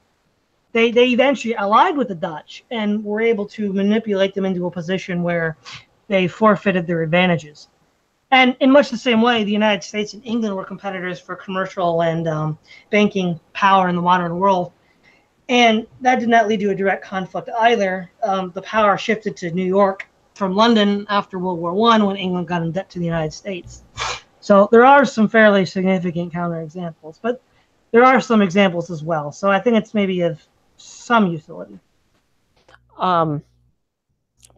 They eventually allied with the Dutch and were able to manipulate them into a position where they forfeited their advantages. And in much the same way, the United States and England were competitors for commercial and banking power in the modern world. And that did not lead to a direct conflict either. The power shifted to New York from London after World War I, when England got in debt to the United States. So there are some fairly significant counterexamples. But there are some examples as well. So I think it's maybe of some utility. Um,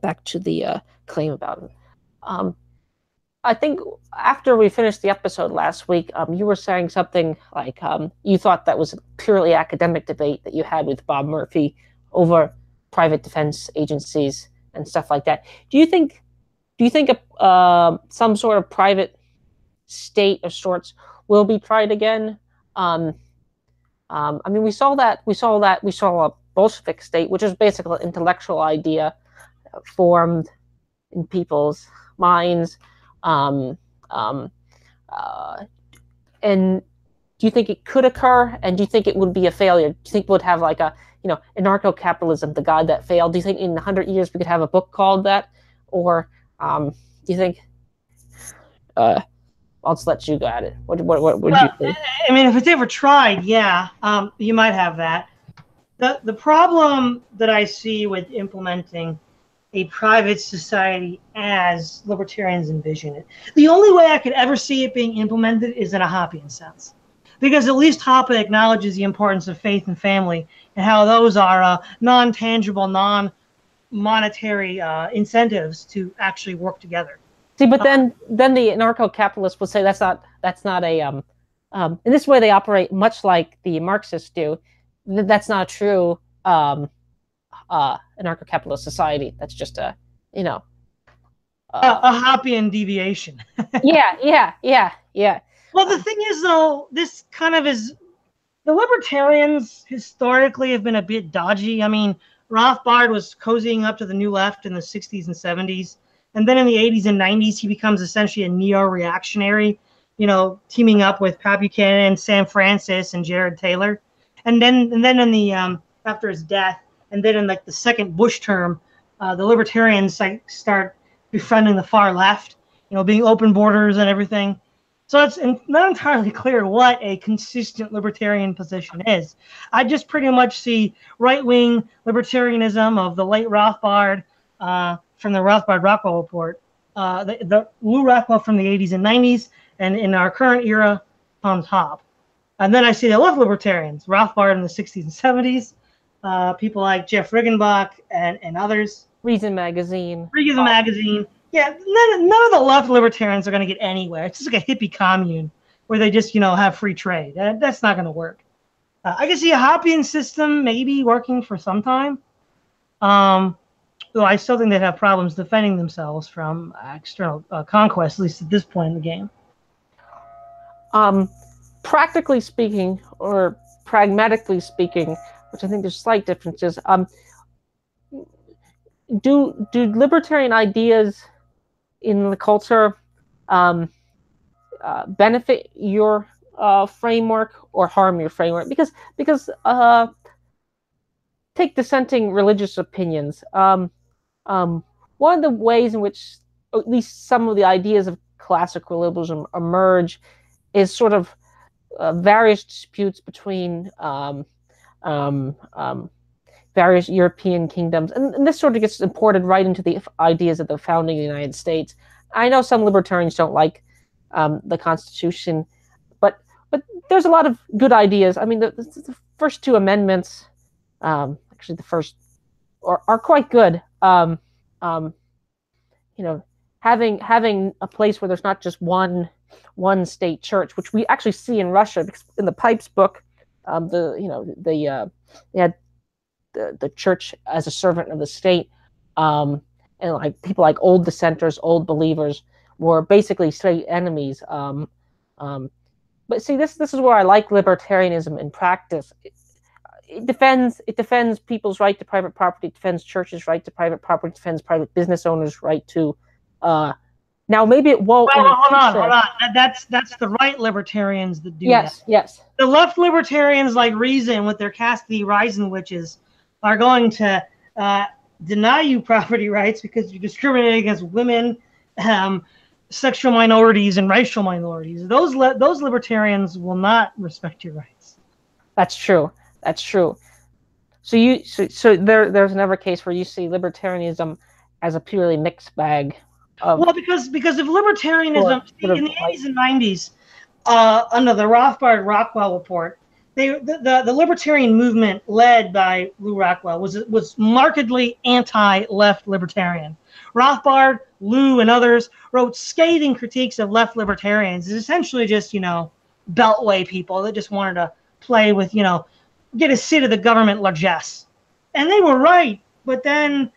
Back to the claim about it. I think after we finished the episode last week, you were saying something like you thought that was a purely academic debate that you had with Bob Murphy over private defense agencies and stuff like that. Do you think some sort of private state of sorts will be tried again? I mean, we saw a Bolshevik state, which is basically an intellectual idea formed in people's minds. Um, um, uh, and do you think it could occur? And do you think it would be a failure? Do you think we'd have like a, anarcho-capitalism, the god that failed? Do you think in 100 years we could have a book called that? Or do you think, I'll just let you go at it. What would you think? I mean, if it's ever tried, yeah, you might have that. The problem that I see with implementing a private society as libertarians envision it, the only way I could ever see it being implemented is in a Hoppian sense. Because at least Hoppe acknowledges the importance of faith and family and how those are non-tangible, non-monetary incentives to actually work together. See, but then the anarcho-capitalists will say that's not a in this way they operate much like the Marxists do. That's not a true anarcho-capitalist society. That's just a Hoppian deviation. yeah. Well, the thing is, though, this kind of is the libertarians historically have been a bit dodgy. I mean, Rothbard was cozying up to the New Left in the 60s and 70s. And then in the 80s and 90s, he becomes essentially a neo-reactionary, teaming up with Pat Buchanan, Sam Francis, and Jared Taylor. And then in the after his death, and then in like the second Bush term, the libertarians start befriending the far left, being open borders and everything. So it's not entirely clear what a consistent libertarian position is. I just pretty much see right-wing libertarianism of the late Rothbard from the Rothbard-Rockwell report, the Lou Rockwell from the 80s and 90s, and in our current era, on top. And then I see the left libertarians, Rothbard in the 60s and 70s, people like Jeff Riggenbach and others. Reason Magazine. Yeah, none of the left libertarians are going to get anywhere. It's just like a hippie commune where they just, have free trade. That's not going to work. I can see a Hoppian system maybe working for some time. Though I still think they'd have problems defending themselves from external conquest, at least at this point in the game. Practically speaking, or pragmatically speaking, which I think there's slight differences, do libertarian ideas in the culture benefit your framework or harm your framework? Because take dissenting religious opinions. One of the ways in which at least some of the ideas of classical liberalism emerge is sort of various disputes between various European kingdoms, and this sort of gets imported right into the ideas of the founding of the United States. I know some libertarians don't like the Constitution, but there's a lot of good ideas. I mean, the first two amendments, actually the first, are quite good. Having a place where there's not just one state church, which we actually see in Russia. Because in the Pipes book, they had the church as a servant of the state, and like people like old dissenters, old believers were basically state enemies. But see, this is where I like libertarianism in practice. It defends people's right to private property, it defends churches' right to private property, it defends private business owners' right to. Now maybe it won't. Well, hold on. That's the right libertarians that do that. Yes. The left libertarians, like Reason with their Cassidy Rising witches, are going to deny you property rights because you discriminate against women, sexual minorities, and racial minorities. Those libertarians will not respect your rights. That's true. So there's another case where you see libertarianism as a purely mixed bag. Well, because if libertarianism in the 80s and 90s, under the Rothbard-Rockwell report, the libertarian movement led by Lou Rockwell was markedly anti-left libertarian. Rothbard, Lou, and others wrote scathing critiques of left libertarians. It's essentially just, beltway people that just wanted to play with, get a seat of the government largesse. And they were right, but then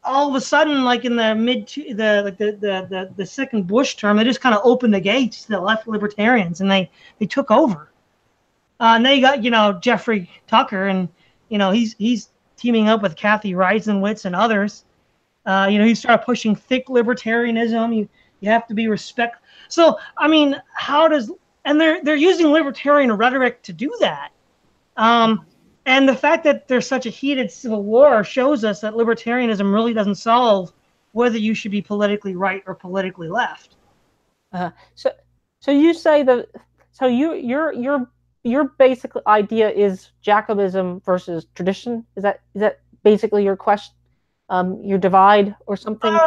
all of a sudden, like in the second Bush term, they just kind of opened the gates to the left libertarians, and they took over. And then you got, Jeffrey Tucker, and, he's teaming up with Kathy Reisenwitz and others. He started pushing thick libertarianism. You have to be respect. So, I mean, and they're using libertarian rhetoric to do that. And the fact that there's such a heated civil war shows us that libertarianism really doesn't solve whether you should be politically right or politically left. So you say your basic idea is Jacobinism versus tradition. Is that basically your question? Your divide or something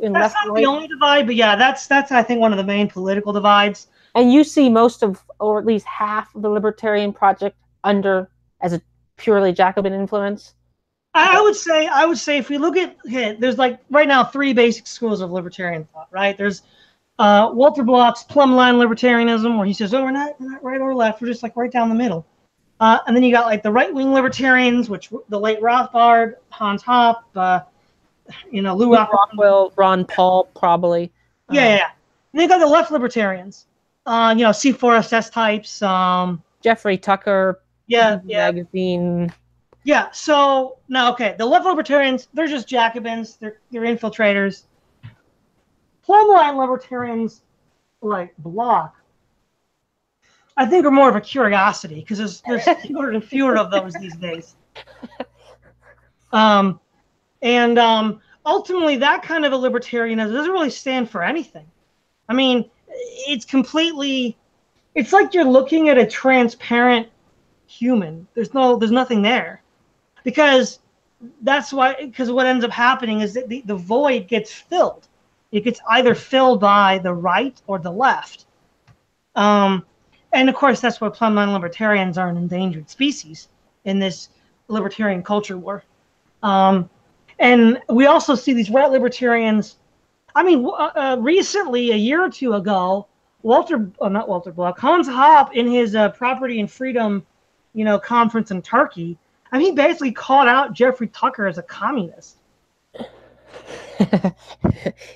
in that's left not and right? The only divide, but yeah, that's I think one of the main political divides. And you see most of, or at least half of the libertarian project as a purely Jacobin influence. I would say if we look at there's like right now 3 basic schools of libertarian thought, right? There's Walter Block's plumb line libertarianism, where he says, we're not right or left, we're just like right down the middle. And then you got like the right-wing libertarians, which the late Rothbard, Hans Hoppe, Lou Rockwell, Ron Paul, probably. Yeah. And then you got the left libertarians, C4SS types. Jeffrey Tucker. Yeah. Magazine. Yeah. So now, okay, the left libertarians, they're just Jacobins. They're infiltrators. Plumb line libertarians, like Block, I think are more of a curiosity, because there's fewer and fewer of those these days. Ultimately, that kind of a libertarianism doesn't really stand for anything. I mean, it's like you're looking at a transparent human. There's nothing there, because what ends up happening is that the void gets filled. It gets either filled by the right or the left. And of course, that's why plumb line libertarians are an endangered species in this libertarian culture war. And we also see these right libertarians. I mean, recently, a year or two ago, Hans Hoppe, in his Property and Freedom, conference in Turkey, he basically called out Jeffrey Tucker as a communist.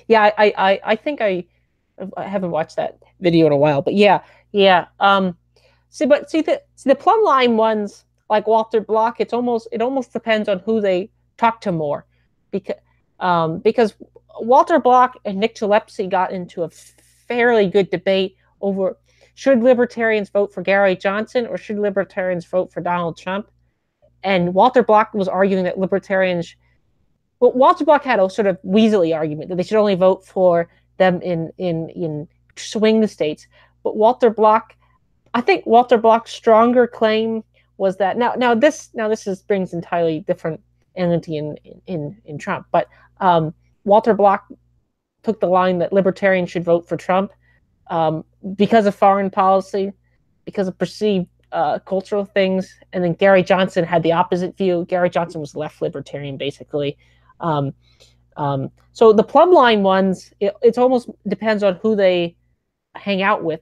Yeah, I think I haven't watched that video in a while, but yeah. See the plumb line ones, like Walter Block, it almost depends on who they talk to more, because Walter Block and Nick Gillespie got into a fairly good debate over should libertarians vote for Gary Johnson or should libertarians vote for Donald Trump, and Walter Block was arguing that libertarians. Well, Walter Block had a sort of weaselly argument that they should only vote for them in swing states. But I think Walter Block's stronger claim was that now this brings entirely different entity in Trump. But Walter Block took the line that libertarians should vote for Trump because of foreign policy, because of perceived cultural things, and then Gary Johnson had the opposite view. Gary Johnson was left libertarian, basically. So the plumb line ones, it almost depends on who they hang out with.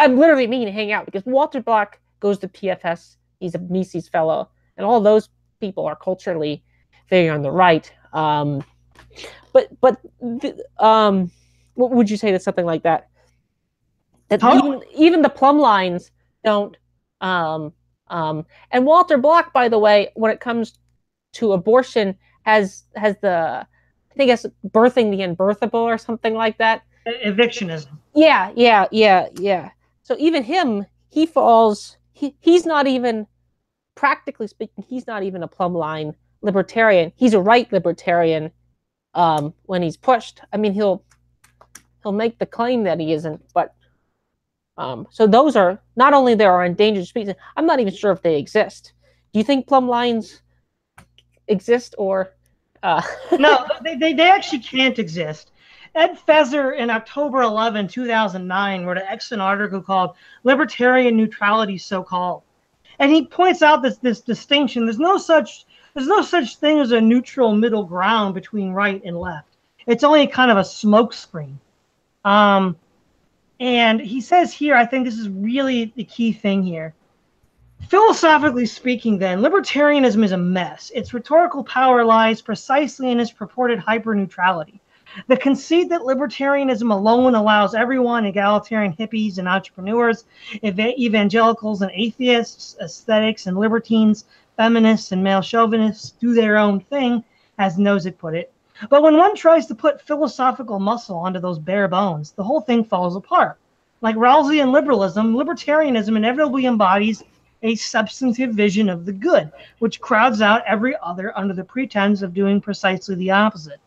I literally mean hang out, because Walter Block goes to PFS. He's a Mises fellow, and all those people are culturally very on the right. What would you say to something like that? That even the plumb lines don't. And Walter Block, by the way, when it comes to abortion, has the, I think it's birthing the unbirthable or something like that. Evictionism. Yeah. So even him, he falls. He's not even, practically speaking, he's not even a plumb line libertarian. He's a right libertarian when he's pushed. I mean, he'll make the claim that he isn't, but so those are, not only there are endangered species, I'm not even sure if they exist. Do you think plumb lines exist, or No, they actually can't exist. Ed Feser in October 11, 2009 wrote an excellent article called "Libertarian Neutrality So Called," And he points out this distinction. There's no such thing as a neutral middle ground between right and left. It's only kind of a smokescreen. And he says here, I think this is really the key thing here. Philosophically speaking, then, libertarianism is a mess. Its rhetorical power lies precisely in its purported hyper-neutrality. The conceit that libertarianism alone allows everyone, egalitarian hippies and entrepreneurs, evangelicals and atheists, aesthetics and libertines, feminists and male chauvinists, do their own thing, as Nozick put it. But when one tries to put philosophical muscle onto those bare bones, the whole thing falls apart. Like Rawlsian liberalism, libertarianism inevitably embodies a substantive vision of the good, which crowds out every other under the pretense of doing precisely the opposite.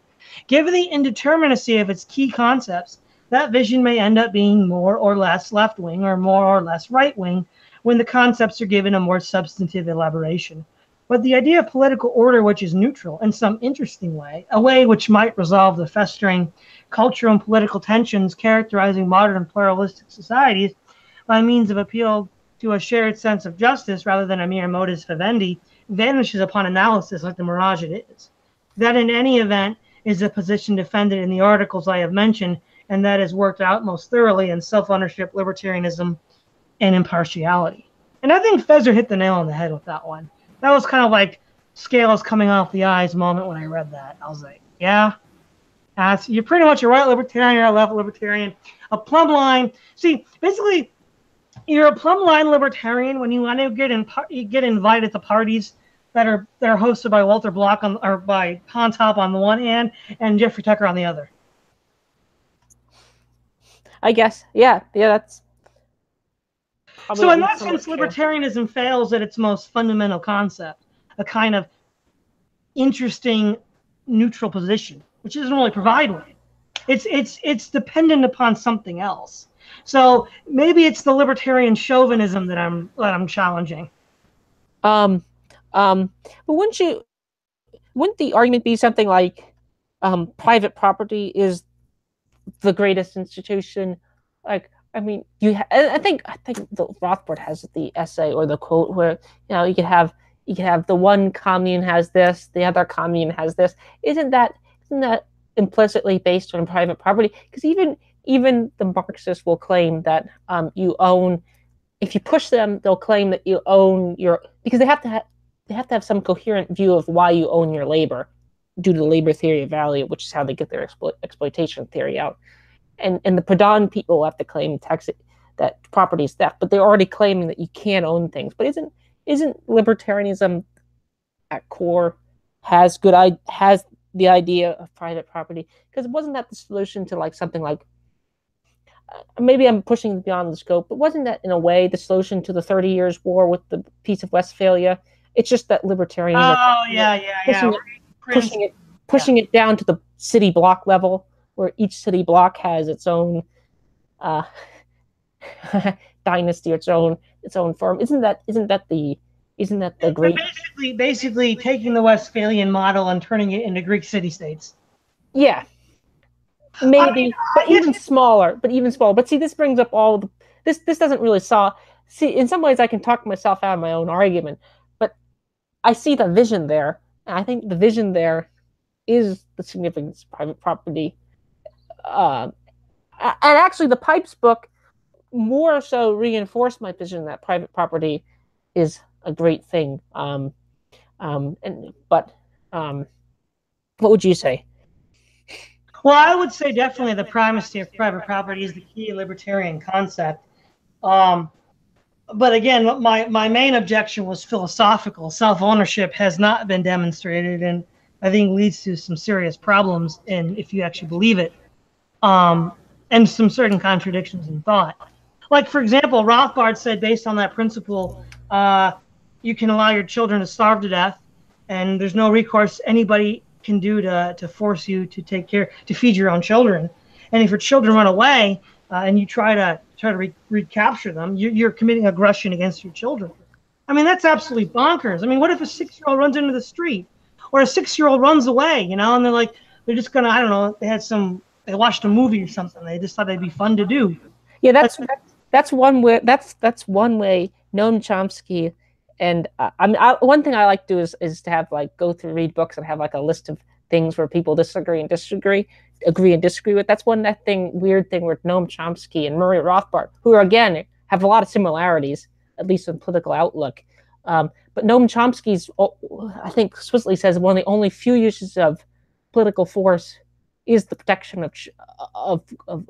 Given the indeterminacy of its key concepts, that vision may end up being more or less left-wing or more or less right-wing when the concepts are given a more substantive elaboration. But the idea of political order which is neutral in some interesting way, a way which might resolve the festering cultural and political tensions characterizing modern pluralistic societies by means of appeal to a shared sense of justice rather than a mere modus vivendi, vanishes upon analysis like the mirage it is. That in any event is a position defended in the articles I have mentioned, and that is worked out most thoroughly in self-ownership, libertarianism, and impartiality. And I think Fezer hit the nail on the head with that one. That was kind of like scales coming off the eyes moment when I read that. I was like, yeah, you're pretty much a right libertarian, you're a left libertarian. A plumb line. See, basically, you're a plumb line libertarian when you want to get invited to parties that are hosted by Walter Block or by Pontop on the one hand and Jeffrey Tucker on the other. I guess, yeah, that's. So in that sense, libertarianism fails at its most fundamental concept, a kind of interesting neutral position, which doesn't really provide one. It's dependent upon something else. So maybe it's the libertarian chauvinism that I'm challenging. But wouldn't the argument be something like private property is the greatest institution? Like, I mean, I think the Rothbard has the essay or the quote where you could have the one commune has this, the other commune has this. Isn't that implicitly based on private property? Because even the Marxists will claim that you own. If you push them, they'll claim that you own because they have to have some coherent view of why you own your labor, due to the labor theory of value, which is how they get their exploitation theory out. And the Proudhon people have to claim that property is theft, but they're already claiming that you can't own things. But isn't libertarianism at core has the idea of private property? Because wasn't that the solution to like something like maybe I'm pushing beyond the scope, but wasn't that in a way the solution to the 30 Years' War with the Peace of Westphalia? It's just that libertarianism. Oh yeah. Pushing it down to the city block level, where each city block has its own dynasty, its own firm. Isn't that the great? Basically taking the Westphalian model and turning it into Greek city-states. Yeah, maybe, but even smaller. But see, this brings up all this. This doesn't really solve. See, in some ways, I can talk myself out of my own argument, but I see the vision there, and I think the vision there is the significance of private property. And actually, the Pipes book more so reinforced my vision that private property is a great thing. What would you say? Well, I would say definitely the primacy of private property is the key libertarian concept. But again, my main objection was philosophical. Self-ownership has not been demonstrated, and I think leads to some serious problems if you actually believe it. And some certain contradictions in thought. Like, for example, Rothbard said, based on that principle, you can allow your children to starve to death, and there's no recourse anybody can do to force you to feed your own children. And if your children run away and you try to recapture them, you're committing aggression against your children. I mean, that's absolutely bonkers. I mean, what if a 6-year-old runs into the street, or a 6-year-old runs away, and they're just gonna, I don't know, they watched a movie or something. They just thought it'd be fun to do. Yeah, that's one way. That's one way. Noam Chomsky And one thing I like to do is to have like go through read books and have like a list of things where people agree and disagree with. That's weird thing with Noam Chomsky and Murray Rothbard, who are again have a lot of similarities, at least in political outlook. But Noam Chomsky's, I think, explicitly says one of the only few uses of political force is the protection of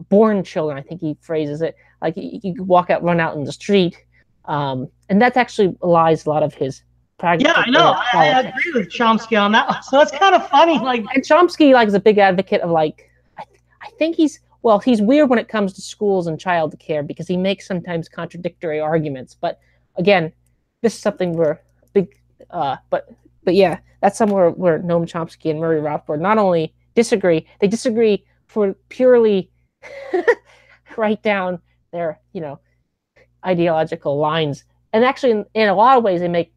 born children. I think he phrases it like you run out in the street, and that actually lies a lot of his practical. Yeah, I know. I agree with Chomsky on that one. So it's kind of funny. And Chomsky is a big advocate of I think he's weird when it comes to schools and child care because he makes sometimes contradictory arguments. But again, this is something where big, but yeah, that's somewhere where Noam Chomsky and Murray Rothbard not only disagree, they disagree for purely write down their ideological lines, and actually in a lot of ways they make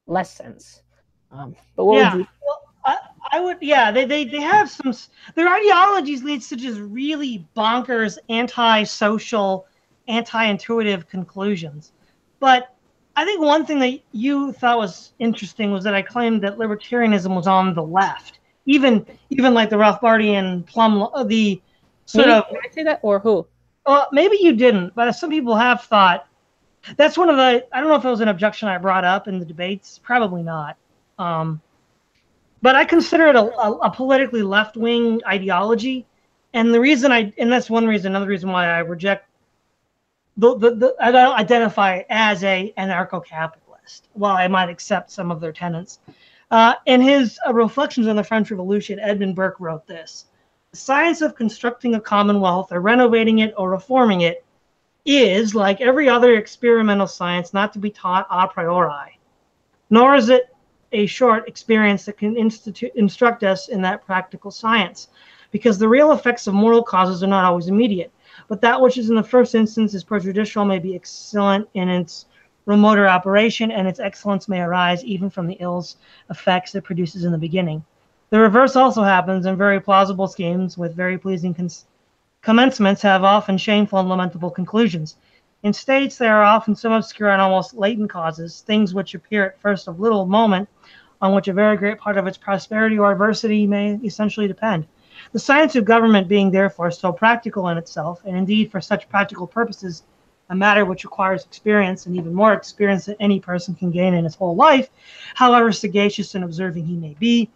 less sense. But what would you? Well, I would, yeah, they have some, their ideologies leads to just really bonkers, anti-social, anti-intuitive conclusions. But I think one thing that you thought was interesting was that I claimed that libertarianism was on the left, even like the Rothbardian plumb, the sort of. Did I say that or who? Maybe you didn't, but some people have thought that's one of the. I don't know if it was an objection I brought up in the debates. Probably not. But I consider it a politically left-wing ideology, and that's one reason. Another reason why I reject. I don't identify as a anarcho-capitalist, while I might accept some of their tenets. In his Reflections on the French Revolution, Edmund Burke wrote this: "The science of constructing a commonwealth, or renovating it, or reforming it, is, like every other experimental science, not to be taught a priori. Nor is it a short experience that can instruct us in that practical science, because the real effects of moral causes are not always immediate. But that which is in the first instance is prejudicial may be excellent in its remoter operation, and its excellence may arise even from the ill effects it produces in the beginning. The reverse also happens, and very plausible schemes with very pleasing commencements have often shameful and lamentable conclusions. In states, there are often some obscure and almost latent causes, things which appear at first of little moment, on which a very great part of its prosperity or adversity may essentially depend. The science of government being therefore so practical in itself, and indeed for such practical purposes, a matter which requires experience, and even more experience than any person can gain in his whole life, however sagacious and observing he may be,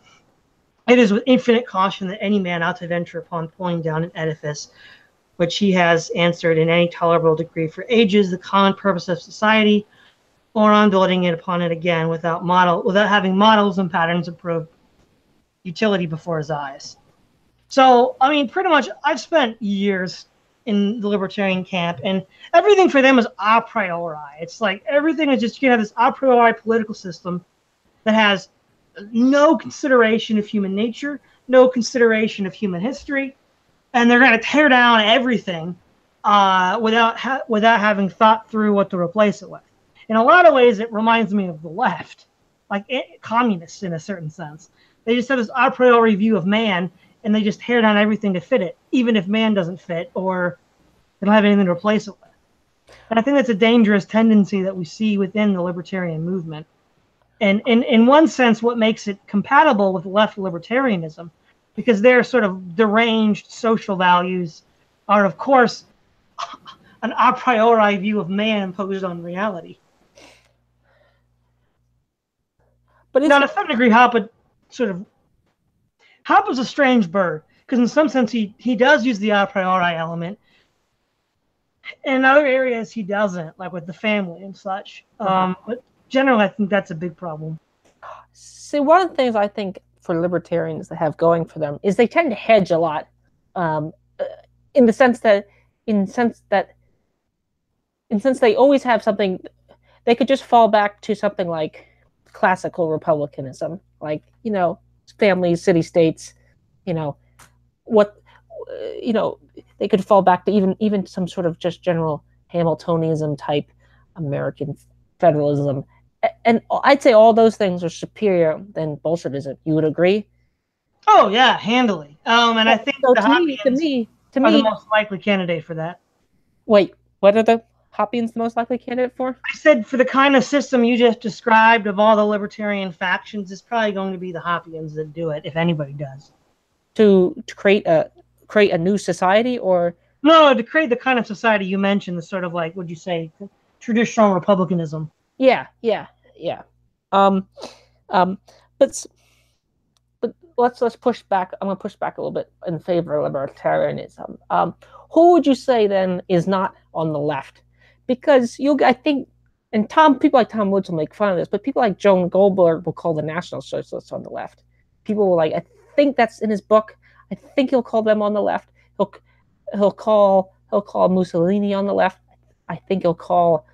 it is with infinite caution that any man ought to venture upon pulling down an edifice which he has answered in any tolerable degree for ages the common purpose of society, or on building it upon it again without having models and patterns of proved utility before his eyes." So, I mean, pretty much, I've spent years in the libertarian camp, and everything for them is a priori. It's like everything is just, you have this a priori political system that has no consideration of human nature, no consideration of human history, and they're going to tear down everything without having thought through what to replace it with. In a lot of ways, it reminds me of the left, like communists in a certain sense. They just have this a priori view of man, and they just tear down everything to fit it, even if man doesn't fit or they don't have anything to replace it with. And I think that's a dangerous tendency that we see within the libertarian movement. And in one sense, what makes it compatible with left libertarianism, because their sort of deranged social values are, of course, an a priori view of man imposed on reality. But now, to some degree, Hoppe's a strange bird, because in some sense he does use the a priori element. In other areas, he doesn't, like with the family and such. But generally, I think that's a big problem. See, one of the things I think for libertarians that have going for them is they tend to hedge a lot, in the sense that they always have something. They could just fall back to something like classical republicanism, like families, city-states, they could fall back to even some sort of just general Hamiltonianism type American federalism. And I'd say all those things are superior than Bolshevism. You would agree? Oh yeah, handily. And I think so the Hoppians are the most likely candidate for that. Wait, what are the Hoppion's the most likely candidate for? I said for the kind of system you just described of all the libertarian factions, it's probably going to be the Hoppians that do it, if anybody does. To create a new society, or no, to create the kind of society you mentioned, the sort of like, would you say, traditional republicanism? Yeah. Um, but let's push back. I'm going to push back a little bit in favor of libertarianism. Who would you say then is not on the left? Because I think, and people like Tom Woods will make fun of this, but people like Joan Goldberg will call the National Socialists on the left. People will I think that's in his book. I think he'll call them on the left. He'll call Mussolini on the left. I think he'll call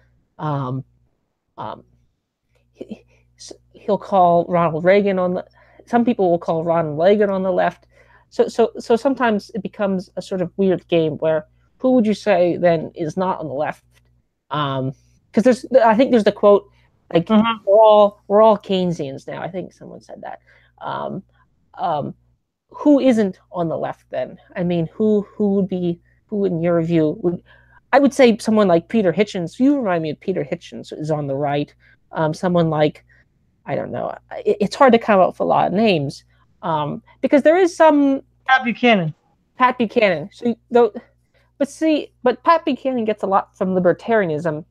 he'll call Ronald Reagan on the. Some people will call Ronald Reagan on the left. So sometimes it becomes a sort of weird game where who would you say then is not on the left? Because I think there's the quote like we're all Keynesians now. I think someone said that. Who isn't on the left then? I mean, who in your view would? I would say someone like Peter Hitchens. You remind me of Peter Hitchens is on the right. Someone like, I don't know. It's hard to come up with a lot of names because there is some Pat Buchanan. So but Pat Buchanan gets a lot from libertarianism,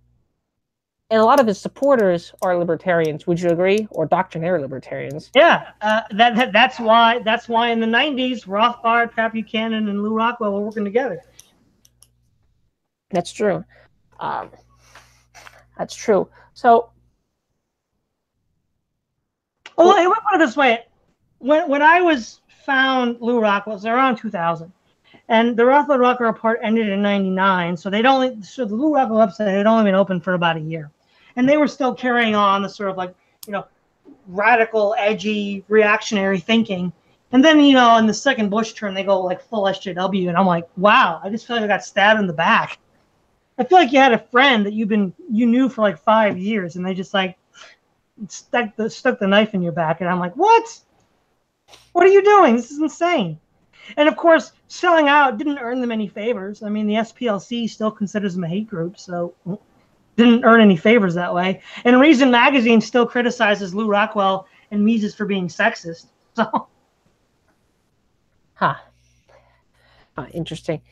and a lot of his supporters are libertarians. Would you agree, or doctrinaire libertarians? Yeah, that's why in the '90s Rothbard, Pat Buchanan, and Lew Rockwell were working together. That's true. That's true. So. Well, let me put it this way: when I was found Lew Rockwell, it was around 2000, and the Rothbard-Rockwell part ended in '99. So the Lew Rockwell website had only been open for about a year, and they were still carrying on the sort of like radical, edgy, reactionary thinking. And then in the second Bush term, they go like full SJW, and I'm like, wow, I just feel like I got stabbed in the back. I feel like you had a friend that you knew for like 5 years, and they just like stuck the knife in your back, and I'm like, what are you doing? This is insane. And of course, selling out didn't earn them any favors. I mean, the SPLC still considers them a hate group, so didn't earn any favors that way. And Reason Magazine still criticizes Lew Rockwell and Mises for being sexist. So, Interesting.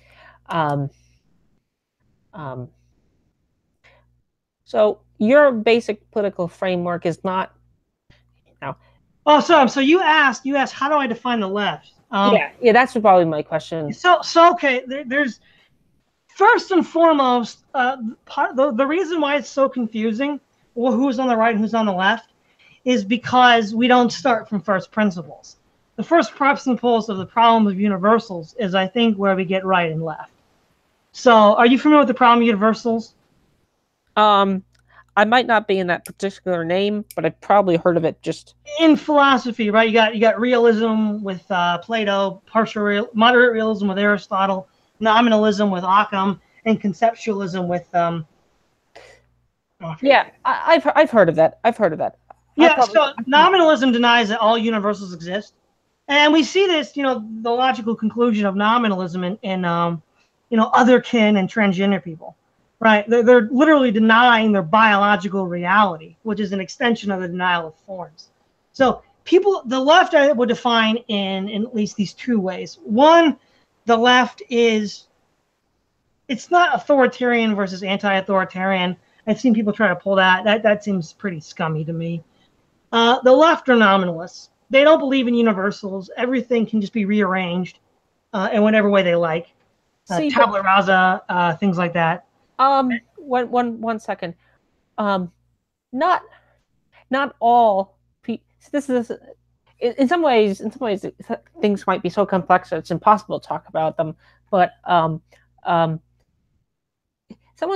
So your basic political framework is not. Oh, so you asked how do I define the left? Yeah, that's probably my question. So okay, there's first and foremost the reason why it's so confusing, who's on the right and who's on the left, is because we don't start from first principles. The first principles of the problem of universals is, I think, where we get right and left. So, are you familiar with the problem of universals? I might not be in that particular name, but I've probably heard of it just in philosophy, right? You got realism with Plato, moderate realism with Aristotle, nominalism with Occam, and conceptualism with I've heard of that. Yeah, so nominalism denies that all universals exist, and we see this, the logical conclusion of nominalism in otherkin and transgender people. Right, they're literally denying their biological reality, which is an extension of the denial of forms. So the left I would define in at least these two ways. One, the left it's not authoritarian versus anti-authoritarian. I've seen people try to pull that. That seems pretty scummy to me. The left are nominalists. They don't believe in universals. Everything can just be rearranged in whatever way they like. Tabula rasa, things like that. One second. Not all people. This is in some ways things might be so complex that it's impossible to talk about them. But someone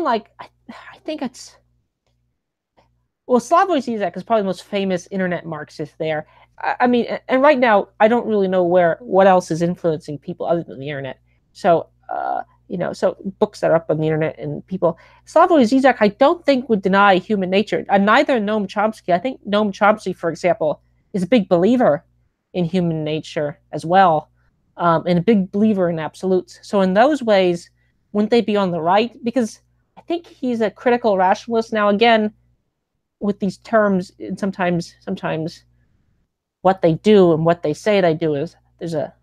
like I think it's Slavoj Zizek is probably the most famous internet Marxist there. I mean, and right now I don't really know what else is influencing people other than the internet. So. So books that are up on the internet and people. Slavoj Zizek, I don't think would deny human nature. Neither Noam Chomsky. I think Noam Chomsky, for example, is a big believer in human nature as well, and a big believer in absolutes. So in those ways, wouldn't they be on the right? Because I think he's a critical rationalist. Now, again, with these terms, and sometimes what they do and what they say they do is there's a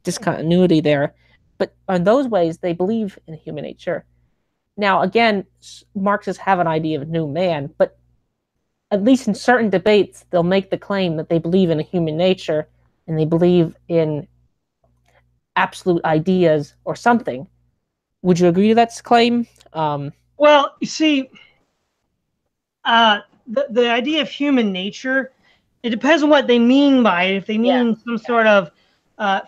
discontinuity there. But in those ways, they believe in human nature. Now, again, Marxists have an idea of a new man, but at least in certain debates, they'll make the claim that they believe in a human nature and they believe in absolute ideas or something. Would you agree to that claim? Well, you see, the idea of human nature, it depends on what they mean by it. If they mean some sort of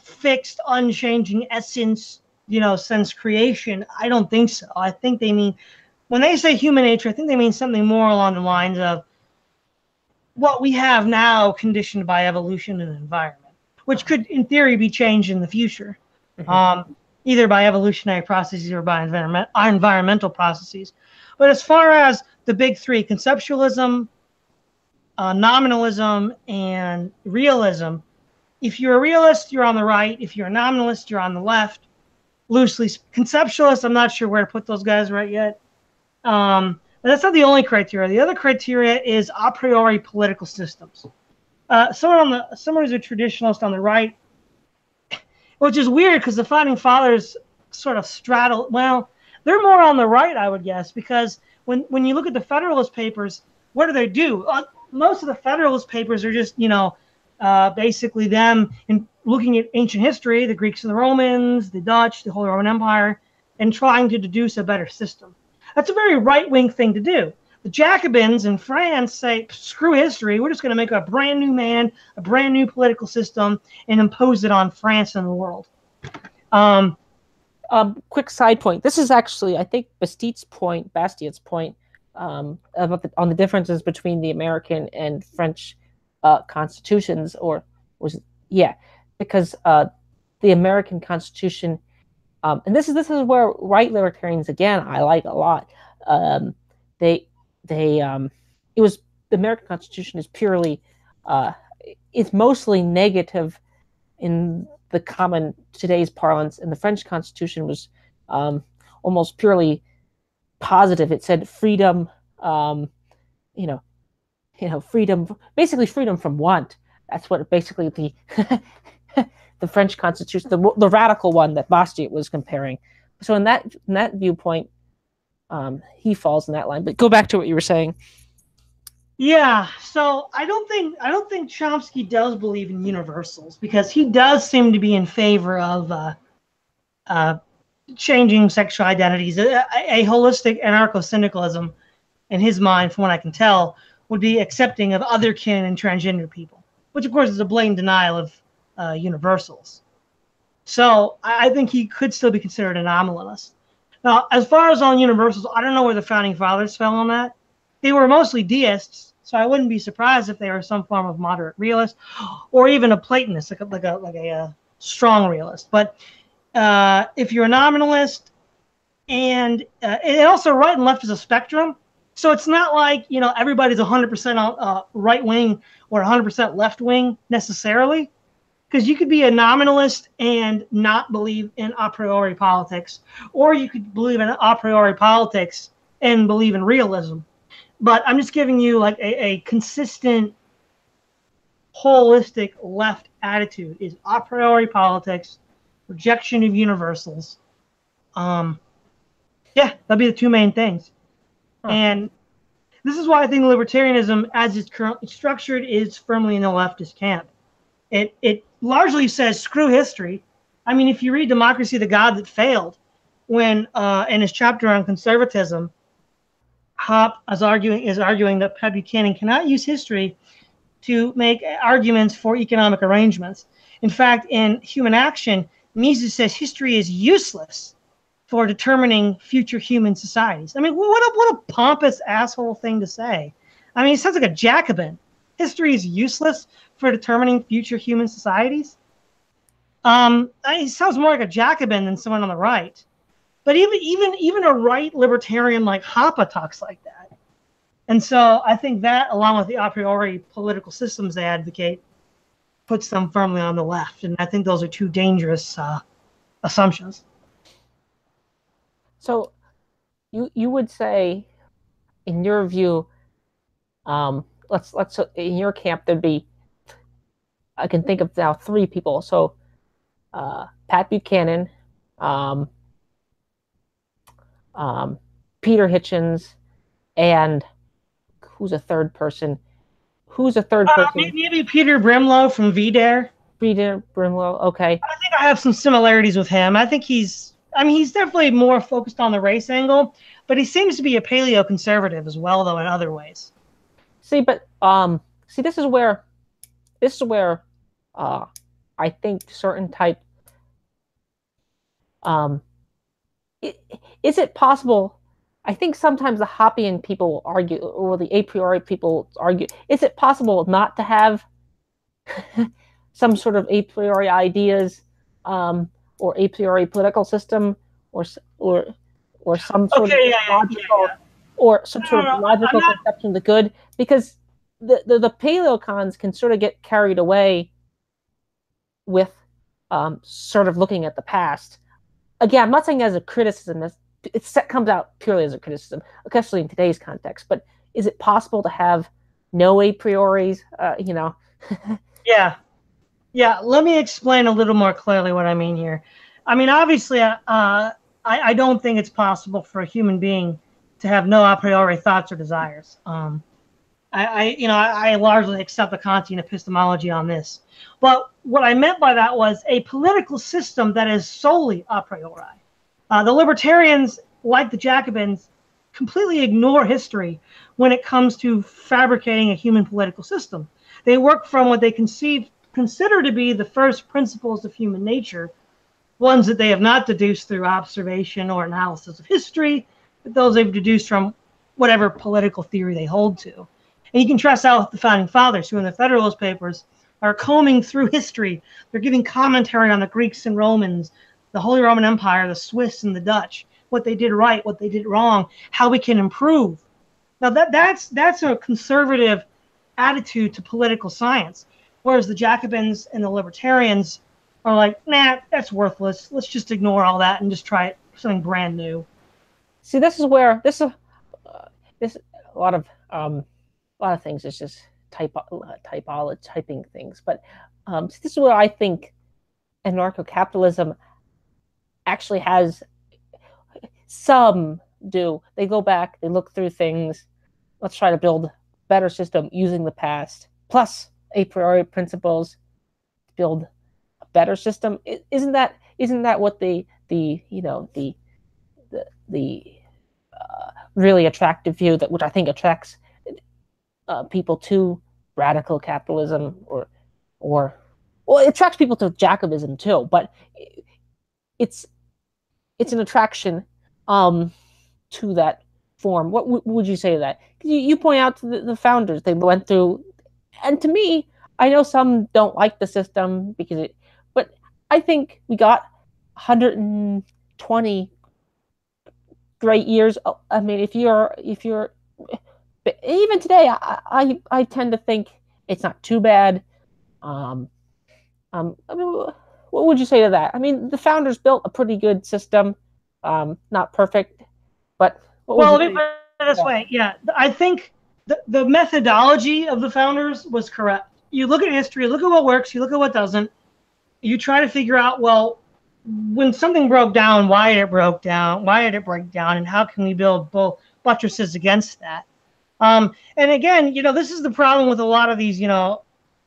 fixed, unchanging essence, since creation, I don't think so. I think they mean, when they say human nature, I think they mean something more along the lines of what we have now conditioned by evolution and environment, which could, in theory, be changed in the future, either by evolutionary processes or by environmental processes. But as far as the big three, conceptualism, nominalism, and realism, if you're a realist, you're on the right. If you're a nominalist, you're on the left. Loosely, conceptualist, I'm not sure where to put those guys right yet. But that's not the only criteria. The other criteria is a priori political systems. Someone who's a traditionalist on the right, which is weird because the founding fathers sort of straddle. Well, they're more on the right, I would guess, because when you look at the Federalist Papers, what do? Most of the Federalist Papers are just basically them looking at ancient history, the Greeks and the Romans, the Dutch, the Holy Roman Empire, and trying to deduce a better system. That's a very right-wing thing to do. The Jacobins in France say, screw history, we're just going to make a brand new man, a brand new political system, and impose it on France and the world. Quick side point. This is actually, I think, Bastiat's point on the differences between the American and French constitutions, because the American Constitution, and this is where right libertarians again I like a lot. The American Constitution is purely it's mostly negative in the common today's parlance, and the French Constitution was almost purely positive. It said freedom, freedom, basically freedom from want. That's what basically the the French Constitution, the radical one that Bastiat was comparing. So in that viewpoint, he falls in that line. But go back to what you were saying. Yeah, so I don't think Chomsky does believe in universals, because he does seem to be in favor of changing sexual identities. A holistic anarcho-syndicalism, in his mind, from what I can tell, would be accepting of otherkin and transgender people, which of course is a blatant denial of universals. So I think he could still be considered a nominalist. Now, as far as on universals, I don't know where the founding fathers fell on that. They were mostly deists, so I wouldn't be surprised if they were some form of moderate realist, or even a Platonist, like a strong realist. But if you're a nominalist, and also right and left is a spectrum, so it's not like everybody's 100% right wing or 100% left wing necessarily, because you could be a nominalist and not believe in a priori politics, or you could believe in a priori politics and believe in realism. But I'm just giving you like a consistent, holistic left attitude is a priori politics, rejection of universals. Yeah, that'd be the two main things. Huh. And this is why I think libertarianism, as it's currently structured, is firmly in the leftist camp. It largely says screw history. I mean, if you read Democracy, the God That Failed, when in his chapter on conservatism, Hoppe is arguing that Pat Buchanan cannot use history to make arguments for economic arrangements. In fact, in Human Action, Mises says history is useless for determining future human societies. I mean, what a pompous asshole thing to say. I mean, it sounds like a Jacobin. History is useless for determining future human societies. It sounds more like a Jacobin than someone on the right. But even a right libertarian like Hoppe talks like that. And so I think that, along with the a priori political systems they advocate, puts them firmly on the left. And I think those are two dangerous assumptions. So you would say, in your view, let's in your camp there'd be, I can think of now three people. So Pat Buchanan, um, um, Peter Hitchens, and who's a third person? Who's a third person? Maybe Peter Brimlow from VDare. Peter Brimlow. Okay. I think I have some similarities with him. I think he's definitely more focused on the race angle, but he seems to be a paleo conservative as well, though, in other ways. See, but see, this is where uh, I think certain type um, is it possible? I think sometimes the Hoppian people argue, or the a priori people argue, is it possible not to have some sort of a priori ideas, or a priori political system, or or or some sort of logical, or some sort of logical conception of the good? Because the paleocons can sort of get carried away with sort of looking at the past. Again, I'm not saying as a criticism, it comes out purely as a criticism, especially in today's context. But is it possible to have no a prioris? Yeah. Let me explain a little more clearly what I mean here. I mean, obviously, I don't think it's possible for a human being to have no a priori thoughts or desires. I largely accept the Kantian epistemology on this. But what I meant by that was a political system that is solely a priori. The libertarians, like the Jacobins, completely ignore history when it comes to fabricating a human political system. They work from what they consider to be the first principles of human nature, ones that they have not deduced through observation or analysis of history, but those they've deduced from whatever political theory they hold to. And you contrast that with the Founding Fathers, who in the Federalist Papers are combing through history. They're giving commentary on the Greeks and Romans, the Holy Roman Empire, the Swiss and the Dutch, what they did right, what they did wrong, how we can improve. Now that's a conservative attitude to political science, whereas the Jacobins and the libertarians are like, nah, that's worthless. Let's just ignore all that and just try something brand new. See, this is where this a lot of things is just typing things, but this is where I think anarcho-capitalism actually has some do. They go back, they look through things. Let's try to build a better system using the past, plus a priori principles to build a better system. Isn't that what the really attractive view, that which I think attracts people to radical capitalism, or well, it attracts people to Jacobinism too, but it's an attraction to that form. What would you say to that? You point out to the founders, they went through, and to me, I know some don't like the system but I think we got 120 great years. I mean, if you're even today, I tend to think it's not too bad. I mean, what would you say to that? I mean, the founders built a pretty good system, not perfect, but let me put it this way. Yeah, I think the methodology of the founders was correct. You look at history, look at what works, you look at what doesn't. You try to figure out, well, when something broke down, why did it break down, and how can we build both buttresses against that? And again, this is the problem with a lot of these,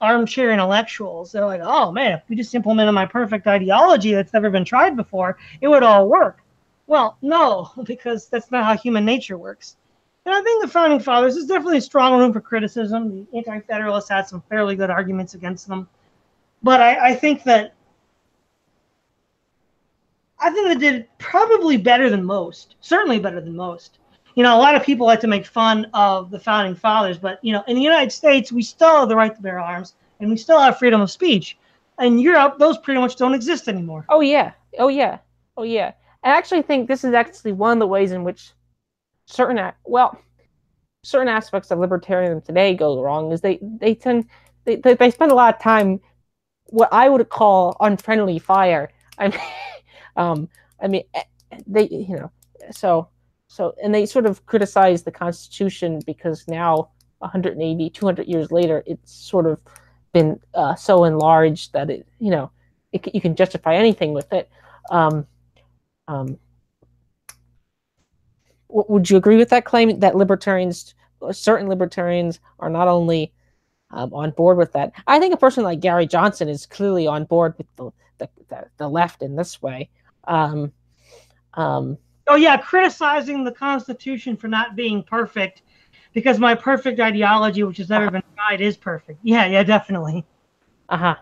armchair intellectuals. They're like, oh man, if we just implemented my perfect ideology that's never been tried before, it would all work. Well, no, because that's not how human nature works. And I think the Founding Fathers is definitely a strong room for criticism. The Anti-Federalists had some fairly good arguments against them. But I think that they did probably better than most, certainly better than most. A lot of people like to make fun of the Founding Fathers, but, in the United States, we still have the right to bear arms, and we still have freedom of speech. In Europe, those pretty much don't exist anymore. Oh, yeah. I actually think this is actually one of the ways in which certain aspects of libertarianism today go wrong, is they spend a lot of time what I would call unfriendly fire. I mean, So, and they sort of criticize the Constitution because now 180, 200 years later, it's sort of been so enlarged that you can justify anything with it. Um, um, would you agree with that claim that certain libertarians, are not only on board with that? I think a person like Gary Johnson is clearly on board with the left in this way. Um, Oh yeah, criticizing the Constitution for not being perfect, because my perfect ideology, which has never been tried, is perfect. Yeah, definitely. And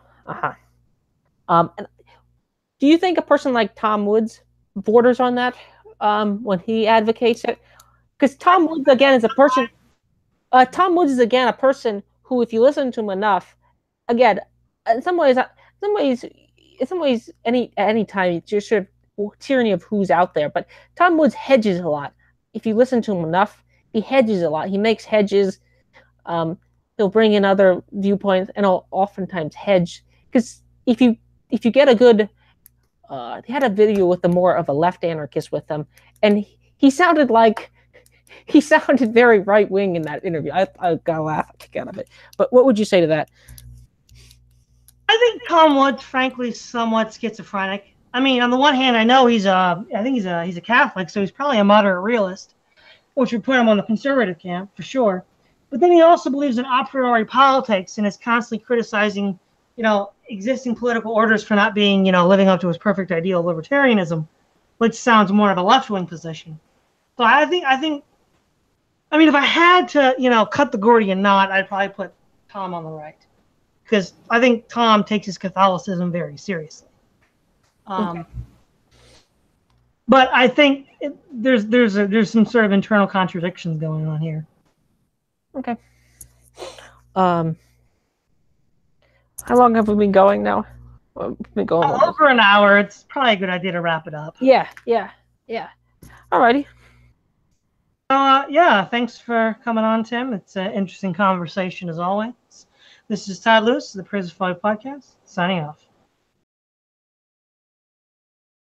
do you think a person like Tom Woods borders on that when he advocates it? Because Tom Woods again is a person. Tom Woods is again a person who, if you listen to him enough, again, in some ways, any time it's just sort of tyranny of who's out there. But Tom Woods hedges a lot. If you listen to him enough, he hedges a lot. He makes hedges. He'll bring in other viewpoints, and he'll oftentimes hedge. Because if you get a good, they had a video with more of a left anarchist with them, and he sounded very right wing in that interview. I got a laugh, a kick out of it. But what would you say to that? I think Tom Woods, frankly, is somewhat schizophrenic. I mean, on the one hand, I know he's a Catholic, so he's probably a moderate realist, which would put him on the conservative camp for sure. But then he also believes in a priori politics and is constantly criticizing, existing political orders for not being, living up to his perfect ideal of libertarianism, which sounds more of a left-wing position. So I think, if I had to, cut the Gordian knot, I'd probably put Tom on the right, because I think Tom takes his Catholicism very seriously. Okay. But I think there's some sort of internal contradictions going on here. Okay. How long have we been going now? We've been going over an hour. It's probably a good idea to wrap it up. Yeah. Alrighty. Yeah, thanks for coming on, Tim. It's an interesting conversation as always. This is Todd Lewis, the Prison Folly Podcast, signing off.